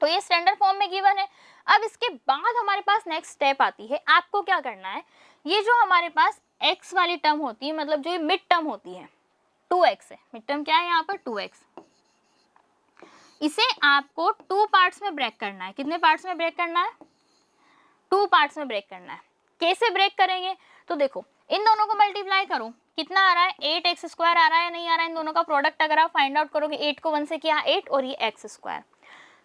तो ये स्टैंडर्ड फॉर्म में गिवन है। अब इसके बाद हमारे पास नेक्स्ट स्टेप आती है, आपको क्या करना है, ये जो हमारे पास x वाली टर्म होती है, मतलब जो ये मिड टर्म होती है 2x है, मिड टर्म क्या है यहाँ पर 2x, इसे आपको 2 पार्ट्स में ब्रेक करना है। कितने पार्ट्स में ब्रेक करना है, 2 पार्ट्स में ब्रेक करना है। कैसे ब्रेक करेंगे, तो देखो इन दोनों को मल्टीप्लाई करो, कितना आ रहा है, 8x स्क्वायर आ रहा है, नहीं आ रहा है, इन दोनों का प्रोडक्ट अगर आप फाइंड आउट करोगे, 8 को 1 से किया 8 और ये x स्क्वायर।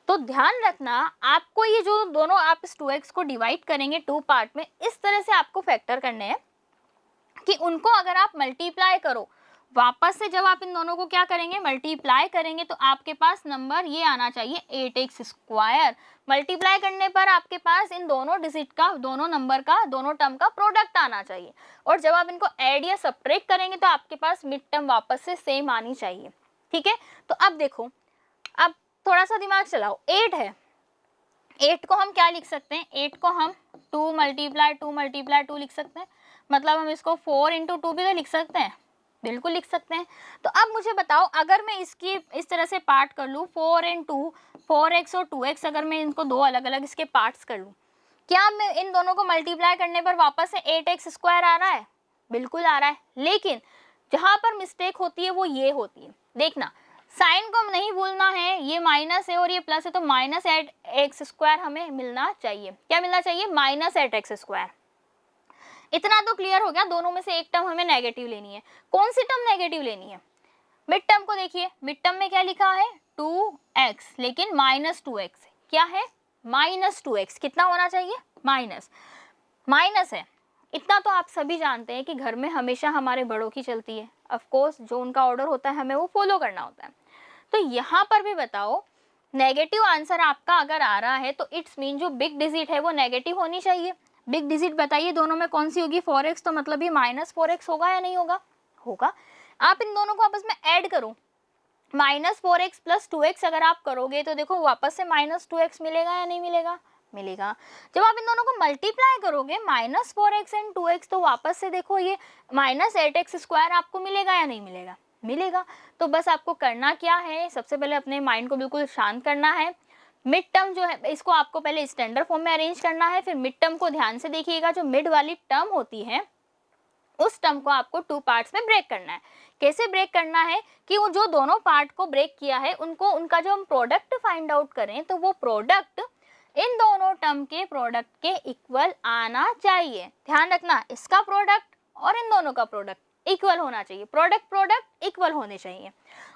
तो ध्यान रखना आपको ये जो दोनों आप इस 2x को डिवाइड करेंगे 2 पार्ट में, इस तरह से आपको फैक्टर करने हैं कि उनको अगर आप मल्टीप्लाई करो, वापस से जब आप इन दोनों को क्या करेंगे, मल्टीप्लाई करेंगे, तो आपके पास नंबर ये आना चाहिए 8x स्क्वायर। मल्टीप्लाई करने पर आपके पास इन दोनों डिजिट का, दोनों नंबर का, दोनों टर्म का प्रोडक्ट आना चाहिए। और जब आप इनको ऐड या सब्ट्रैक्ट करेंगे तो आपके पास मिड टर्म वापस से सेम आनी चाहिए। ठीक है, तो अब देखो, अब थोड़ा सा दिमाग चलाओ, 8 है, 8 को हम क्या लिख सकते हैं, 8 को हम 2 मल्टीप्लाई 2 लिख सकते हैं, मतलब हम इसको 4 इंटू 2 भी तो लिख सकते हैं, बिल्कुल लिख सकते हैं। तो अब मुझे बताओ, अगर मैं इसकी इस तरह से पार्ट कर लूँ, 4 and 2, 4x और 2x, अगर मैं इनको दो अलग अलग इसके पार्ट्स कर लूँ, क्या मैं इन दोनों को मल्टीप्लाई करने पर वापस से 8x स्क्वायर आ रहा है, बिल्कुल आ रहा है। लेकिन जहाँ पर मिस्टेक होती है वो ये होती है, देखना साइन को नहीं भूलना है, ये माइनस है और ये प्लस है, तो -8x स्क्वायर हमें मिलना चाहिए। क्या मिलना चाहिए, -8x स्क्वायर। इतना तो क्लियर हो गया, दोनों में से एक टर्म हमें नेगेटिव लेनी है। कौन सी टर्म नेगेटिव लेनी है, मिड टर्म को देखिए, मिड टर्म में क्या लिखा है 2x, लेकिन -2x, क्या है -2x, कितना होना चाहिए माइनस, माइनस है इतना तो आप सभी जानते हैं कि घर में हमेशा हमारे बड़ों की चलती है, ऑफ कोर्स जो उनका ऑर्डर होता है हमें वो फॉलो करना होता है। तो यहाँ पर भी बताओ नेगेटिव आंसर आपका अगर आ रहा है तो इट्स मीन जो बिग डिजिट है वो नेगेटिव होनी चाहिए। बिग डिजिट बताइए दोनों में कौन सी होगी, 4x, तो मतलब ये -4x होगा या नहीं होगा, होगा। आप इन दोनों को आपस में ऐड करो, -4x + 2x अगर आप करोगे तो देखो वापस से -2x मिलेगा या नहीं मिलेगा, मिलेगा। जब आप इन दोनों को मल्टीप्लाई करोगे -4x एंड 2x तो वापस से देखो ये -8x² आपको मिलेगा या नहीं मिलेगा, मिलेगा। तो बस आपको करना क्या है, सबसे पहले अपने माइंड को बिल्कुल शांत करना है। मिड टर्म जो है इसको आपको पहले स्टैंडर्ड फॉर्म में अरेंज करना है, फिर मिड टर्म को ध्यान से देखिएगा। जो मिड वाली टर्म होती है उस टर्म को आपको 2 पार्ट्स में ब्रेक करना है। कैसे ब्रेक करना है कि वो जो दोनों पार्ट को ब्रेक किया है उनको, उनका जो हम प्रोडक्ट फाइंड आउट करें तो वो प्रोडक्ट इन दोनों टर्म के प्रोडक्ट के इक्वल आना चाहिए। ध्यान रखना, इसका प्रोडक्ट और इन दोनों का प्रोडक्ट इक्वल होना चाहिए, प्रोडक्ट इक्वल होने चाहिए।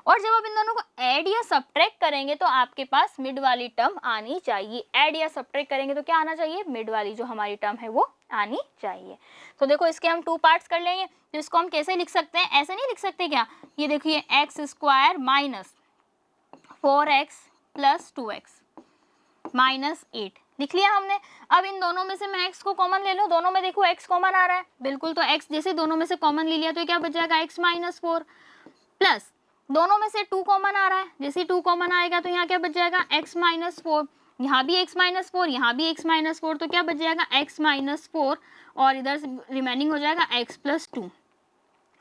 और जब आप इन दोनों को ऐड या सब्ट्रैक्ट करेंगे तो आपके पास मिड वाली टर्म आनी चाहिए। ऐड या सब्ट्रैक्ट करेंगे तो क्या आना चाहिए, मिड वाली जो हमारी टर्म है वो आनी चाहिए। तो देखो इसके हम 2 पार्ट्स कर लेंगे। तो इसको हम कैसे लिख सकते हैं, ऐसे नहीं लिख सकते क्या, ये देखिए x² - 4x + 2x -8 लिख लिया हमने। अब इन दोनों में से मैं x को कॉमन ले लूँ, दोनों में देखो x कॉमन आ रहा है, बिल्कुल। तो x जैसे दोनों में से कॉमन ले लिया तो क्या बच जाएगा, x - 4 प्लस दोनों में से 2 कॉमन आ रहा है, जैसे 2 कॉमन आएगा तो यहाँ क्या बच जाएगा, x - 4, यहाँ भी x - 4, यहाँ भी x - 4, तो क्या बच जाएगा x - 4 और इधर से रिमेनिंग हो जाएगा x + 2।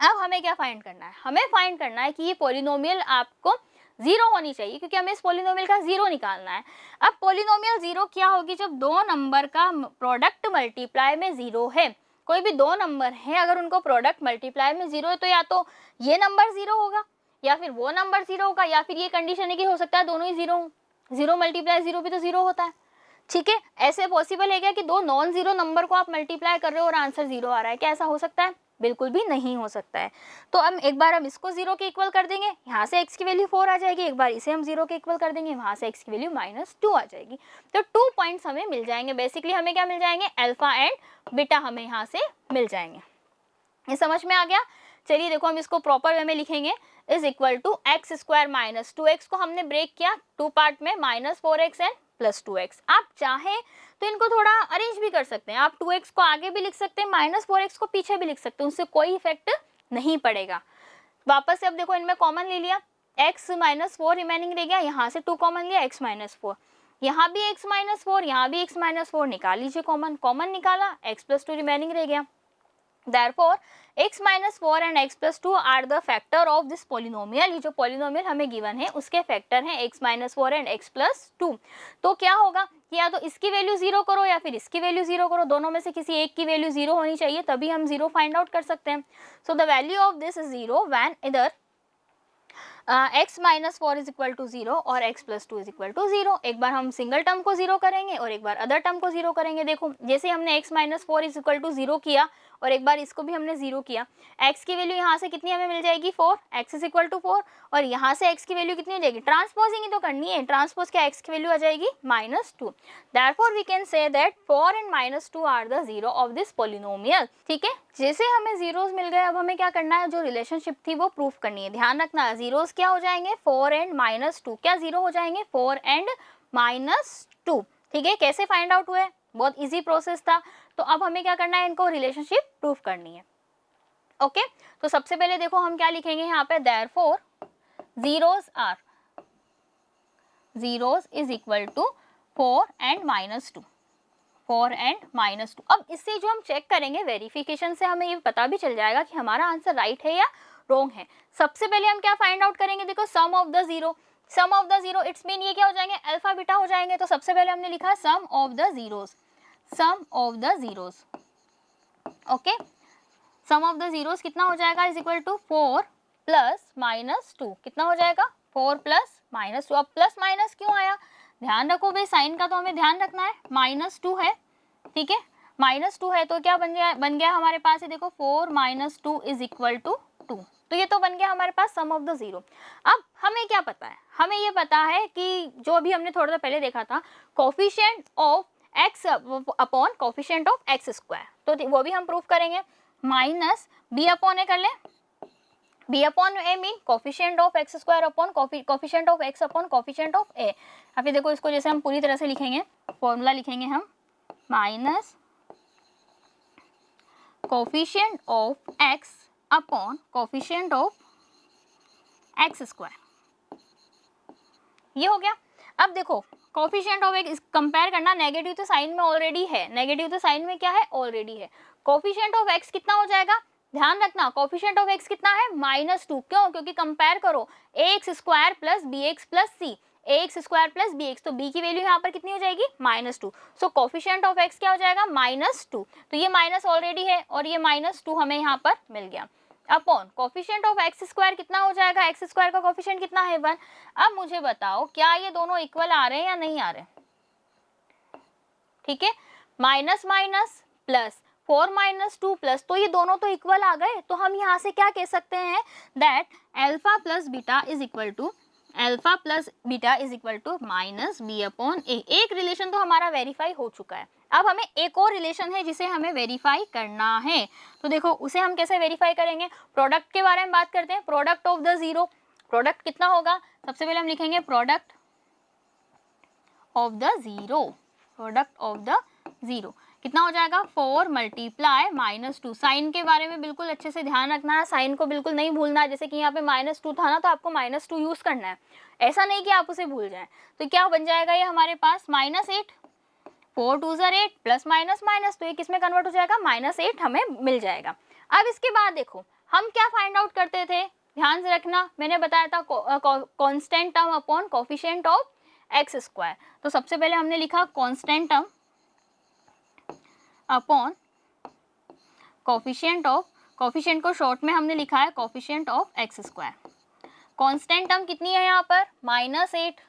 अब हमें क्या फाइंड करना है, हमें फाइंड करना है कि ये पॉलिनोमियल आपको 0 होनी चाहिए, क्योंकि हमें इस पॉलिनोमियल का 0 निकालना है। अब पॉलिनोमियल 0 क्या होगी, जब 2 नंबर का प्रोडक्ट मल्टीप्लाई में 0 है। कोई भी 2 नंबर है अगर उनको प्रोडक्ट मल्टीप्लाई में 0 है तो या तो ये नंबर 0 होगा या फिर वो नंबर 0 होगा, या फिर ये कंडीशन है कि हो सकता है दोनों ही 0 हो। 0 × 0 भी तो 0 होता है, ठीक है। ऐसे पॉसिबल है क्या कि 2 नॉन 0 नंबर को आप मल्टीप्लाई कर रहे हो और आंसर 0 आ रहा है, क्या ऐसा हो सकता है, बिल्कुल भी नहीं हो सकता है। तो अब एक बार हम इसको 0 के इक्वल कर देंगे, यहाँ से x की वैल्यू 4 आ जाएगी, एक बार इसे हम 0 के इक्वल कर देंगे, वहाँ से x की वैल्यू -2 आ जाएगी। तो 2 पॉइंट्स हमें मिल जाएंगे। बेसिकली हमें क्या मिल जाएंगे, अल्फा एंड बीटा हमें यहाँ से मिल जाएंगे। ये समझ में आ गया। चलिए देखो हम इसको प्रॉपर वे में लिखेंगे, = x² - 2x को हमने ब्रेक किया 2 पार्ट में, -4x एंड +2x। आप चाहें तो इनको थोड़ा अरेंज भी कर सकते हैं, आप 2x को आगे भी लिख सकते हैं, -4x को पीछे भी लिख सकते हैं, उससे कोई इफेक्ट नहीं पड़ेगा। वापस से अब देखो इनमें कॉमन ले लिया, x - 4 रिमेनिंग रह गया, यहाँ से 2 कॉमन लिया, x - 4, यहाँ भी x - 4, यहाँ भी x - 4 निकाल लीजिए, कॉमन निकाला, x + 2 रिमेनिंग रह गया। Therefore, x - 4 and x + 2 are the factor of this polynomial। ये जो polynomial हमें given है उसके फैक्टर हैं x - 4 and x + 2। तो क्या होगा कि या तो इसकी वैल्यू 0 करो या फिर इसकी वैल्यू 0 करो, दोनों में से किसी एक की वैल्यू 0 होनी चाहिए, तभी हम 0 फाइंड आउट कर सकते हैं। So the value of this is 0 when इधर x - 4 = 0 और x + 2 = 0। एक बार हम सिंगल टर्म को 0 करेंगे और एक बार अदर टर्म को 0 करेंगे। देखो जैसे हमने x - 4 = 0 किया और एक बार इसको भी हमने 0 किया, x की वैल्यू यहाँ से कितनी हमें मिल जाएगी, 4, x = 4, और यहाँ से x की वैल्यू कितनी हो जाएगी, ट्रांसपोजिंग ही तो करनी है, ट्रांसपोज क्या, x की वैल्यू आ जाएगी -2। Therefore we can say that 4 and -2 are the 0 of this polynomial। ठीक है, जैसे हमें जीरोस मिल गए, अब हमें क्या करना है, जो रिलेशनशिप थी वो प्रूफ करनी है। ध्यान रखना जीरोस क्या हो जाएंगे, 4 and -2, क्या 0 हो जाएंगे, 4 and -2। ठीक है, कैसे फाइंड आउट हुए, बहुत इजी प्रोसेस था। तो अब हमें क्या करना है, इनको रिलेशनशिप प्रूफ करनी है। ओके, तो सबसे पहले देखो हम क्या लिखेंगे यहाँ पे, therefore zeros is equal to 4 and -2, 4 and -2। अब इससे जो हम चेक करेंगे वेरिफिकेशन से हमें ये पता भी चल जाएगा कि हमारा आंसर राइट है या रॉन्ग है। सबसे पहले हम क्या फाइंड आउट करेंगे, देखो sum of the zero, it's mean ये क्या हो जाएंगे, अल्फा बीटा हो जाएंगे। तो सबसे पहले हमने लिखा sum of the zeros, okay. Sum of the zeros कितना हो जाएगा, = 4 + -2, कितना हो जाएगा, 4 + -2। अब प्लस माइनस क्यों आया, ध्यान रखो भाई, साइन का तो हमें ध्यान रखना है। -2 है, ठीक है, -2 है तो क्या बन गया हमारे पास है, देखो 4 - 2 = 2। तो ये तो बन गया हमारे पास सम ऑफ द जीरो। अब हमें क्या पता है, हमें ये पता है कि जो अभी हमने थोड़ा सा पहले देखा था, coefficient of x upon coefficient of x square, तो वो भी हम प्रूफ करेंगे। माइनस बी अपॉन ए कर ले, b upon a mean coefficient of x square upon coefficient of x upon coefficient of a. अभी देखो इसको जैसे हम पूरी तरह से लिखेंगे, फॉर्मूला लिखेंगे हम minus coefficient of x upon coefficient of x square, ये हो गया। अब देखो कोफिशिएंट ऑफ एक्स कंपेयर करना, नेगेटिव तो साइन में ऑलरेडी है, नेगेटिव तो साइन में क्या है ऑलरेडी है। कोफिशिएंट ऑफ एक्स कितना हो जाएगा, ध्यान रखना कोफिशिएंट ऑफ एक्स कितना है -2, क्यों, क्योंकि कंपेयर करो ax square plus b x plus c, ax square plus b x, तो b की वैल्यू यहाँ पर कितनी हो जाएगी -2, सो कोफिशिएंट ऑफ x क्या हो जाएगा -2, तो ये माइनस ऑलरेडी है और ये -2 हमें यहाँ पर मिल गया, upon coefficient of x square कितना हो जाएगा, एक्स स्क्वायर का कोफिशिएंट कितना है 1। अब मुझे बताओ क्या ये दोनों इक्वल आ रहे हैं या नहीं आ रहे, ठीक है, माइनस माइनस प्लस 4 - 2 प्लस, तो ये दोनों तो इक्वल आ गए, तो हम यहाँ से क्या कह सकते हैं that alpha plus beta is equal to minus b upon a. एक रिलेशन तो हमारा वेरीफाई हो चुका है, अब हमें एक और रिलेशन है जिसे हमें वेरीफाई करना है, तो देखो उसे हम कैसे वेरीफाई करेंगे, प्रोडक्ट के बारे में बात करते हैं। Product of the zero, product कितना होगा, सबसे पहले हम लिखेंगे product of the zero, product of the zero कितना हो जाएगा 4 × -2। साइन के बारे में बिल्कुल अच्छे से ध्यान रखना है, साइन को बिल्कुल नहीं भूलना है, जैसे कि यहाँ पे -2 था ना, तो आपको -2 यूज करना है, ऐसा नहीं कि आप उसे भूल जाएं। तो क्या बन जाएगा ये हमारे पास -8, 4 × 2 = 8 प्लस माइनस माइनस, तो ये किस में कन्वर्ट हो जाएगा -8 हमें मिल जाएगा। अब इसके बाद देखो हम क्या फाइंड आउट करते थे, ध्यान से रखना, मैंने बताया था constant term upon coefficient of x square, तो सबसे पहले हमने लिखा constant term upon coefficient of, coefficient को शॉर्ट में हमने लिखा है coefficient of x square. Constant term कितनी है यहाँ पर -8,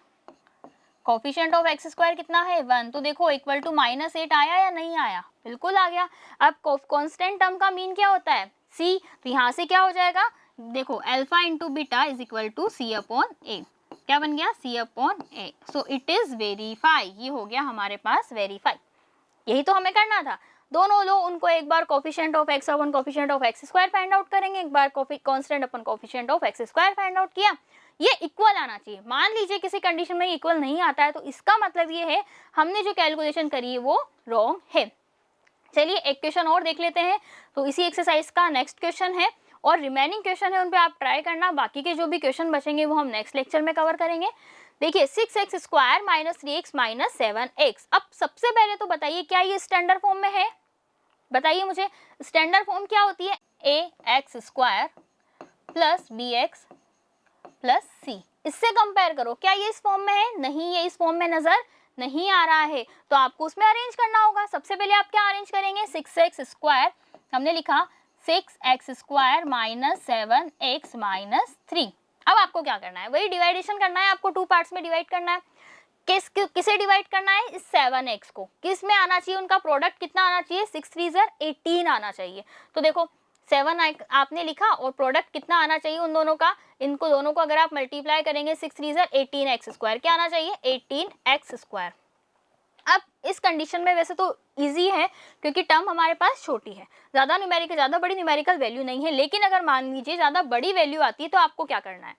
कोफिशिएंट ऑफ एक्स स्क्वायर कितना है 1, तो देखो इक्वल टू -8 आया या नहीं आया, बिल्कुल आ गया। अब कांस्टेंट टर्म का मीन क्या होता है c, तो यहाँ से क्या हो जाएगा, देखो alpha into beta is equal to c upon a, क्या बन गया c upon a, so it is verify, ये हो गया हमारे पास वेरीफाई। यही तो हमें करना था, दोनों लो उनको एक बार coefficient of x upon coefficient of x square find out करेंगे, एक बार constant upon coefficient of x square find out किया, ये इक्वल आना चाहिए। मान लीजिए किसी कंडीशन में इक्वल नहीं आता है, तो इसका मतलब ये है हमने जो कैलकुलेशन करी है वो रॉन्ग है। चलिए एक क्वेश्चन और देख लेते हैं, तो इसी एक्सरसाइज का नेक्स्ट क्वेश्चन है और रिमेनिंग क्वेश्चन है उन पे आप ट्राई करना, बाकी के जो भी क्वेश्चन बचेंगे वो हम नेक्स्ट लेक्चर में कवर करेंगे। देखिए 6x स्क्वायर -3x -7x, अब सबसे पहले तो बताइए क्या ये स्टैंडर्ड फॉर्म में है, बताइए मुझे स्टैंडर्ड फॉर्म क्या होती है, ax square plus bx plus c, इससे कंपेयर करो, क्या ये इस फॉर्म में है, नहीं ये इस फॉर्म में नजर नहीं आ रहा है, तो आपको उसमें अरेंज करना होगा। सबसे पहले आप क्या अरेंज करेंगे, 6x स्क्वायर हमने लिखा 6x स्क्वायर -7x -3, अब आपको क्या करना है, वही डिवाइडेशन करना है, आपको 2 पार्ट्स में डिवाइड करना है। किसे डिवाइड करना है, इस 7x को, किस में आना चाहिए, उनका प्रोडक्ट कितना आना चाहिए, 6 3 = 18 आना चाहिए। तो देखो 7 आपने लिखा और प्रोडक्ट कितना आना चाहिए उन दोनों का, इनको दोनों को अगर आप मल्टीप्लाई करेंगे 6 3 = 18x स्क्वायर, क्या आना चाहिए 18x स्क्वायर। अब इस कंडीशन में वैसे तो इजी है क्योंकि टर्म हमारे पास छोटी है, ज़्यादा बड़ी न्यूमेरिकल वैल्यू नहीं है, लेकिन अगर मान लीजिए ज़्यादा बड़ी वैल्यू आती है तो आपको क्या करना है,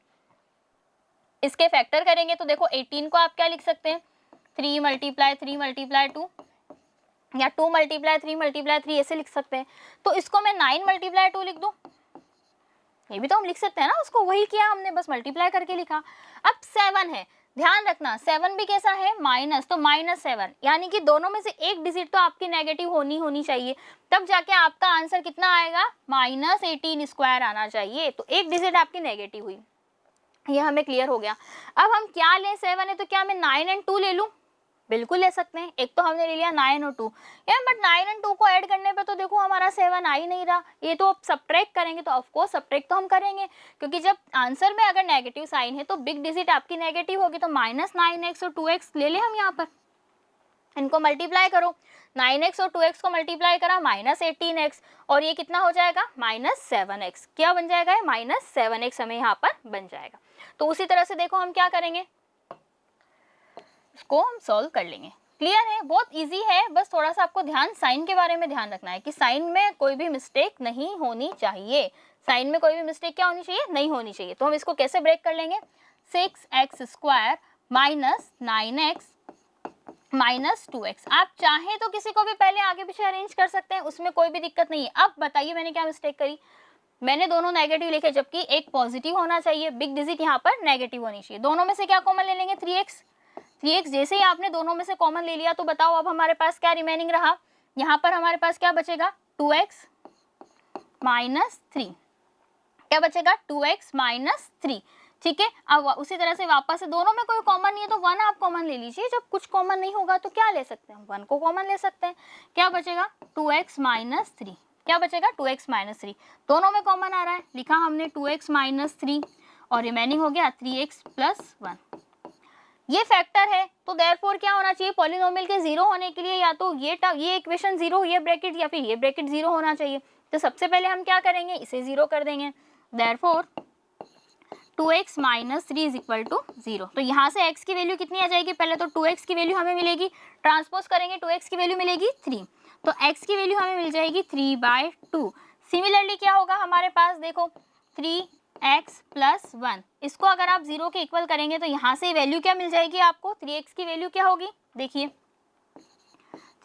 इसके फैक्टर करेंगे। तो देखो 18 को आप क्या लिख सकते हैं, 3 × 3 × 2 या 2 × 3 × 3 ऐसे लिख सकते हैं। तो इसको मैं 9 × 2 लिख दूं, ये भी तो हम लिख सकते हैं ना, उसको वही किया हमने, बस मल्टीप्लाई करके लिखा। अब 7 है, ध्यान रखना 7 भी कैसा है माइनस, तो -7, यानी कि दोनों में से एक डिजिट तो आपकी नेगेटिव होनी चाहिए, तब जाके आपका आंसर कितना आएगा -18 स्क्वायर आना चाहिए, तो एक डिजिट आपकी नेगेटिव हुई, ये हमें क्लियर हो गया। अब हम क्या लें, 7 है तो क्या मैं 9 और 2 ले लूं, बिल्कुल ले सकते हैं, एक तो हमने ले लिया 9 और 2 यार, बट 9 और 2 को ऐड करने पे तो देखो हमारा 7 आ ही नहीं रहा, ये तो अब सब्ट्रैक्ट करेंगे, तो ऑफ कोर्स सब्ट्रैक्ट तो हम करेंगे, क्योंकि जब आंसर में अगर नेगेटिव साइन है तो बिग डिजिट आपकी नेगेटिव होगी, तो -9x और 2x ले लें हम यहाँ पर, इनको मल्टीप्लाई करो, 9x और 2x को मल्टीप्लाई करा -18x, और ये कितना हो जाएगा -7x, क्या बन जाएगा -7x हमें यहाँ पर बन जाएगा। तो उसी तरह से देखो हम क्या करेंगे, इसको हम सॉल्व कर लेंगे। क्लियर है, बहुत इजी है, बस थोड़ा सा आपको ध्यान साइन के बारे में ध्यान रखना है कि साइन में कोई भी मिस्टेक नहीं होनी चाहिए, साइन में कोई भी मिस्टेक क्या होनी चाहिए, नहीं होनी चाहिए। तो हम इसको कैसे ब्रेक कर लेंगे, 6x² minus 9x minus 2x। आप चाहें तो किसी को भी पहले आगे पीछे अरेंज कर सकते हैं, उसमें कोई भी दिक्कत नहीं है। अब बताइए मैंने क्या मिस्टेक करी, मैंने दोनों नेगेटिव लिखे जबकि एक पॉजिटिव होना चाहिए, बिग डिजिट यहाँ पर नेगेटिव होनी चाहिए। दोनों में से क्या कॉमन ले लेंगे, 3x जैसे ही आपने दोनों में से कॉमन ले लिया तो बताओ अब हमारे पास क्या रिमेनिंग रहा, यहाँ पर हमारे पास क्या बचेगा, 2x माइनस 3, क्या बचेगा 2x माइनस 3। ठीक है, अब उसी तरह से वापस से दोनों में कोई कॉमन नहीं है तो 1 आप कॉमन ले लीजिए, जब कुछ कॉमन नहीं होगा तो क्या ले सकते हैं, 1 को कॉमन ले सकते हैं। क्या बचेगा 2x माइनस 3, क्या बचेगा 2x माइनस 3, दोनों में कॉमन आ रहा है, लिखा हमने 2x माइनस 3 और रिमेनिंग हो गया 3x प्लस 1। ये फैक्टर है तो देयरफॉर क्या होना चाहिए, पॉलिनोमियल के जीरो होने के लिए या तो ये इक्वेशन जीरो, ये ब्रैकेट या फिर ये ब्रैकेट जीरो होना चाहिए। तो सबसे पहले हम क्या करेंगे, इसे जीरो कर देंगे। Therefore 2x minus 3 is equal to 0। तो यहाँ से x की वैल्यू कितनी आ जाएगी, पहले तो 2x की वैल्यू हमें मिलेगी, ट्रांसपोज करेंगे 2x की वैल्यू मिलेगी 3, तो x की वैल्यू हमें मिल जाएगी 3/2। सिमिलरली क्या होगा हमारे पास, देखो 3x प्लस 1, इसको अगर आप 0 के इक्वल करेंगे तो यहाँ से वैल्यू क्या मिल जाएगी आपको, 3x की वैल्यू क्या होगी, देखिए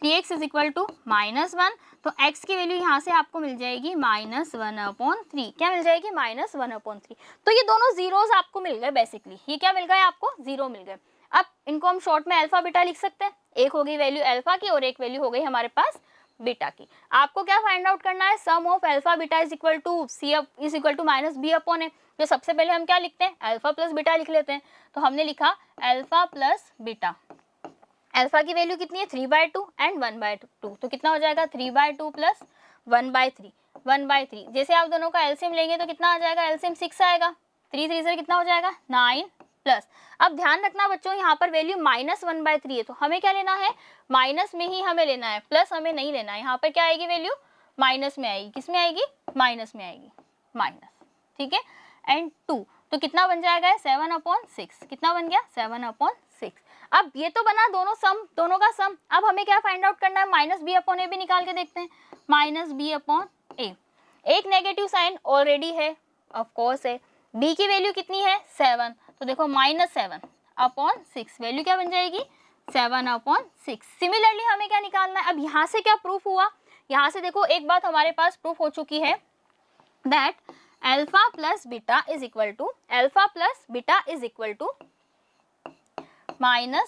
3x इज इक्वल टू -1, तो x की वैल्यू यहाँ से आपको मिल जाएगी -1/3, क्या मिल जाएगी -1/3। तो ये दोनों जीरोस आपको मिल गए, बेसिकली ये क्या मिल गए आपको, जीरो मिल गए। अब इनको हम शॉर्ट में अल्फा बीटा लिख सकते हैं, एक हो गई वैल्यू अल्फा की और एक वैल्यू हो गई हमारे पास बीटा की। आपको क्या फाइंड आउट करना है, sum of alpha beta is equal to c is equal to minus b upon a. तो सबसे पहले हम क्या लिखते हैं, अल्फा प्लस बीटा लिख लेते हैं। तो हमने लिखा अल्फा प्लस बीटा, अल्फा की वैल्यू कितनी है 3/2 एंड 1/2, तो कितना हो जाएगा 3/2 प्लस 1/3, 1/3। जैसे आप दोनों का एलसीएम लेंगे तो कितना आ जाएगा, एलसीएम 6 आएगा, 3 3 से कितना हो जाएगा 9 प्लस। अब ध्यान रखना बच्चों, यहाँ पर वैल्यू -1/3 है तो हमें क्या लेना है, माइनस में ही हमें लेना है, प्लस हमें नहीं लेना है। यहाँ पर क्या आएगी वैल्यू, माइनस में आएगी, किस में आएगी, माइनस में आएगी, माइनस, ठीक है। एंड 2 तो कितना बन जाएगा 7/6, कितना बन गया 7/6। अब ये तो बना दोनों सम, दोनों का सम। अब हमें क्या फाइंड आउट करना है, -b/a भी निकाल के देखते हैं, -b/a। एक नेगेटिव साइन ऑलरेडी है, ऑफ कोर्स है, b की वैल्यू कितनी है 7, तो देखो -7/6, वैल्यू क्या बन जाएगी 7/6। सिमिलरली हमें क्या निकालना है, अब यहाँ से क्या प्रूफ हुआ, यहाँ से देखो एक बात हमारे पास प्रूफ हो चुकी है, that alpha plus beta is equal to -b/a,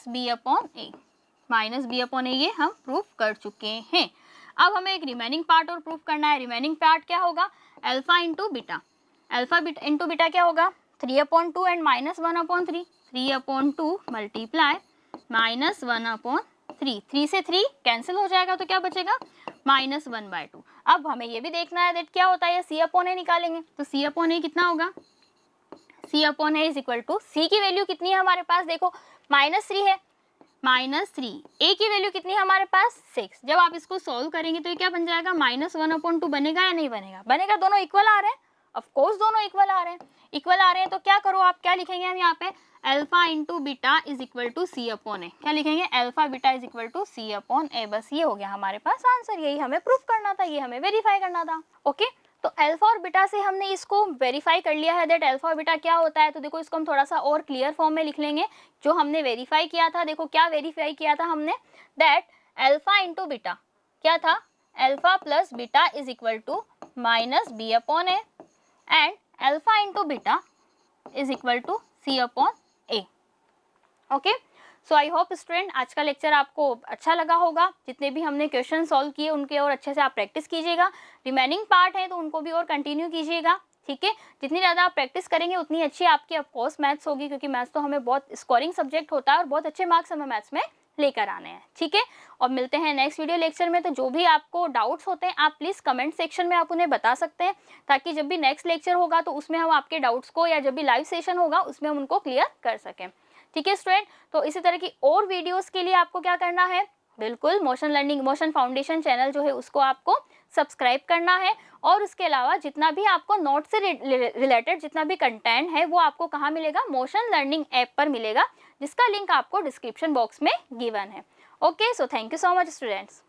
-b/a ये हम प्रूफ कर चुके हैं। अब हमें एक रिमेनिंग पार्ट और प्रूफ करना है। रिमेनिंग पार्ट क्या होगा, alpha into beta, alpha into beta क्या होगा 3/2 एंड -1/3, 3/2 मल्टीप्लाई -1/3, 3 से 3 कैंसिल हो जाएगा तो क्या बचेगा -1/2। अब हमें ये भी देखना है दैट क्या होता है, c/a निकालेंगे, तो c/a कितना होगा, c/a is equal to, c की वैल्यू कितनी है हमारे पास, देखो -3 है, -3, a की वैल्यू कितनी है हमारे पास 6। जब आप इसको सॉल्व करेंगे तो ये क्या बन जाएगा, -1/2 बनेगा या नहीं बनेगा, बनेगा, दोनों इक्वल आ रहे हैं, ऑफ कोर्स दोनों इक्वल आ रहे हैं, इक्वल आ रहे हैं तो क्या करो आप, क्या लिखेंगे हम यहाँ पे, alpha into beta is equal to c/a, क्या लिखेंगे, alpha beta is equal to c/a। बस ये हो गया हमारे पास आंसर, यही हमें प्रूफ करना था, ये हमें वेरीफाई करना था। ओके, तो अल्फा और बीटा से हमने इसको वेरीफाई कर लिया है दैट अल्फा और बीटा क्या होता है। तो देखो इसको हम थोड़ा सा और क्लियर फॉर्म में लिख लेंगे, जो हमने वेरीफाई किया था। देखो क्या वेरीफाई किया था हमने, दैट अल्फा इंटू बीटा क्या था, alpha plus beta is equal to -b/a and alpha into beta is equal to c/a। Okay, so I hope student आज का लेक्चर आपको अच्छा लगा होगा। जितने भी हमने क्वेश्चन सॉल्व किए उनके और अच्छे से आप प्रैक्टिस कीजिएगा। रिमेनिंग पार्ट है तो उनको भी और कंटिन्यू कीजिएगा, ठीक है। जितनी ज़्यादा आप प्रैक्टिस करेंगे उतनी अच्छी आपकी ऑफकोर्स मैथ्स होगी, क्योंकि मैथ्स तो हमें बहुत स्कोरिंग सब्जेक्ट होता है और बहुत अच्छे मार्क्स हमें मैथ्स में लेकर आने हैं, ठीक है। और मिलते हैं नेक्स्ट वीडियो लेक्चर में। तो जो भी आपको डाउट्स होते हैं आप प्लीज़ कमेंट सेक्शन में आप उन्हें बता सकते हैं, ताकि जब भी नेक्स्ट लेक्चर होगा तो उसमें हम आपके डाउट्स को, या जब भी लाइव सेशन होगा उसमें हम उनको क्लियर कर सकें, ठीक है स्टूडेंट। तो इसी तरह की और वीडियोस के लिए आपको क्या करना है, बिल्कुल मोशन फाउंडेशन चैनल जो है उसको आपको सब्सक्राइब करना है। और उसके अलावा जितना भी आपको नोट से रिलेटेड जितना भी कंटेंट है वो आपको कहाँ मिलेगा, मोशन लर्निंग ऐप पर मिलेगा, जिसका लिंक आपको डिस्क्रिप्शन बॉक्स में गिवन है। Okay, so thank you so much students.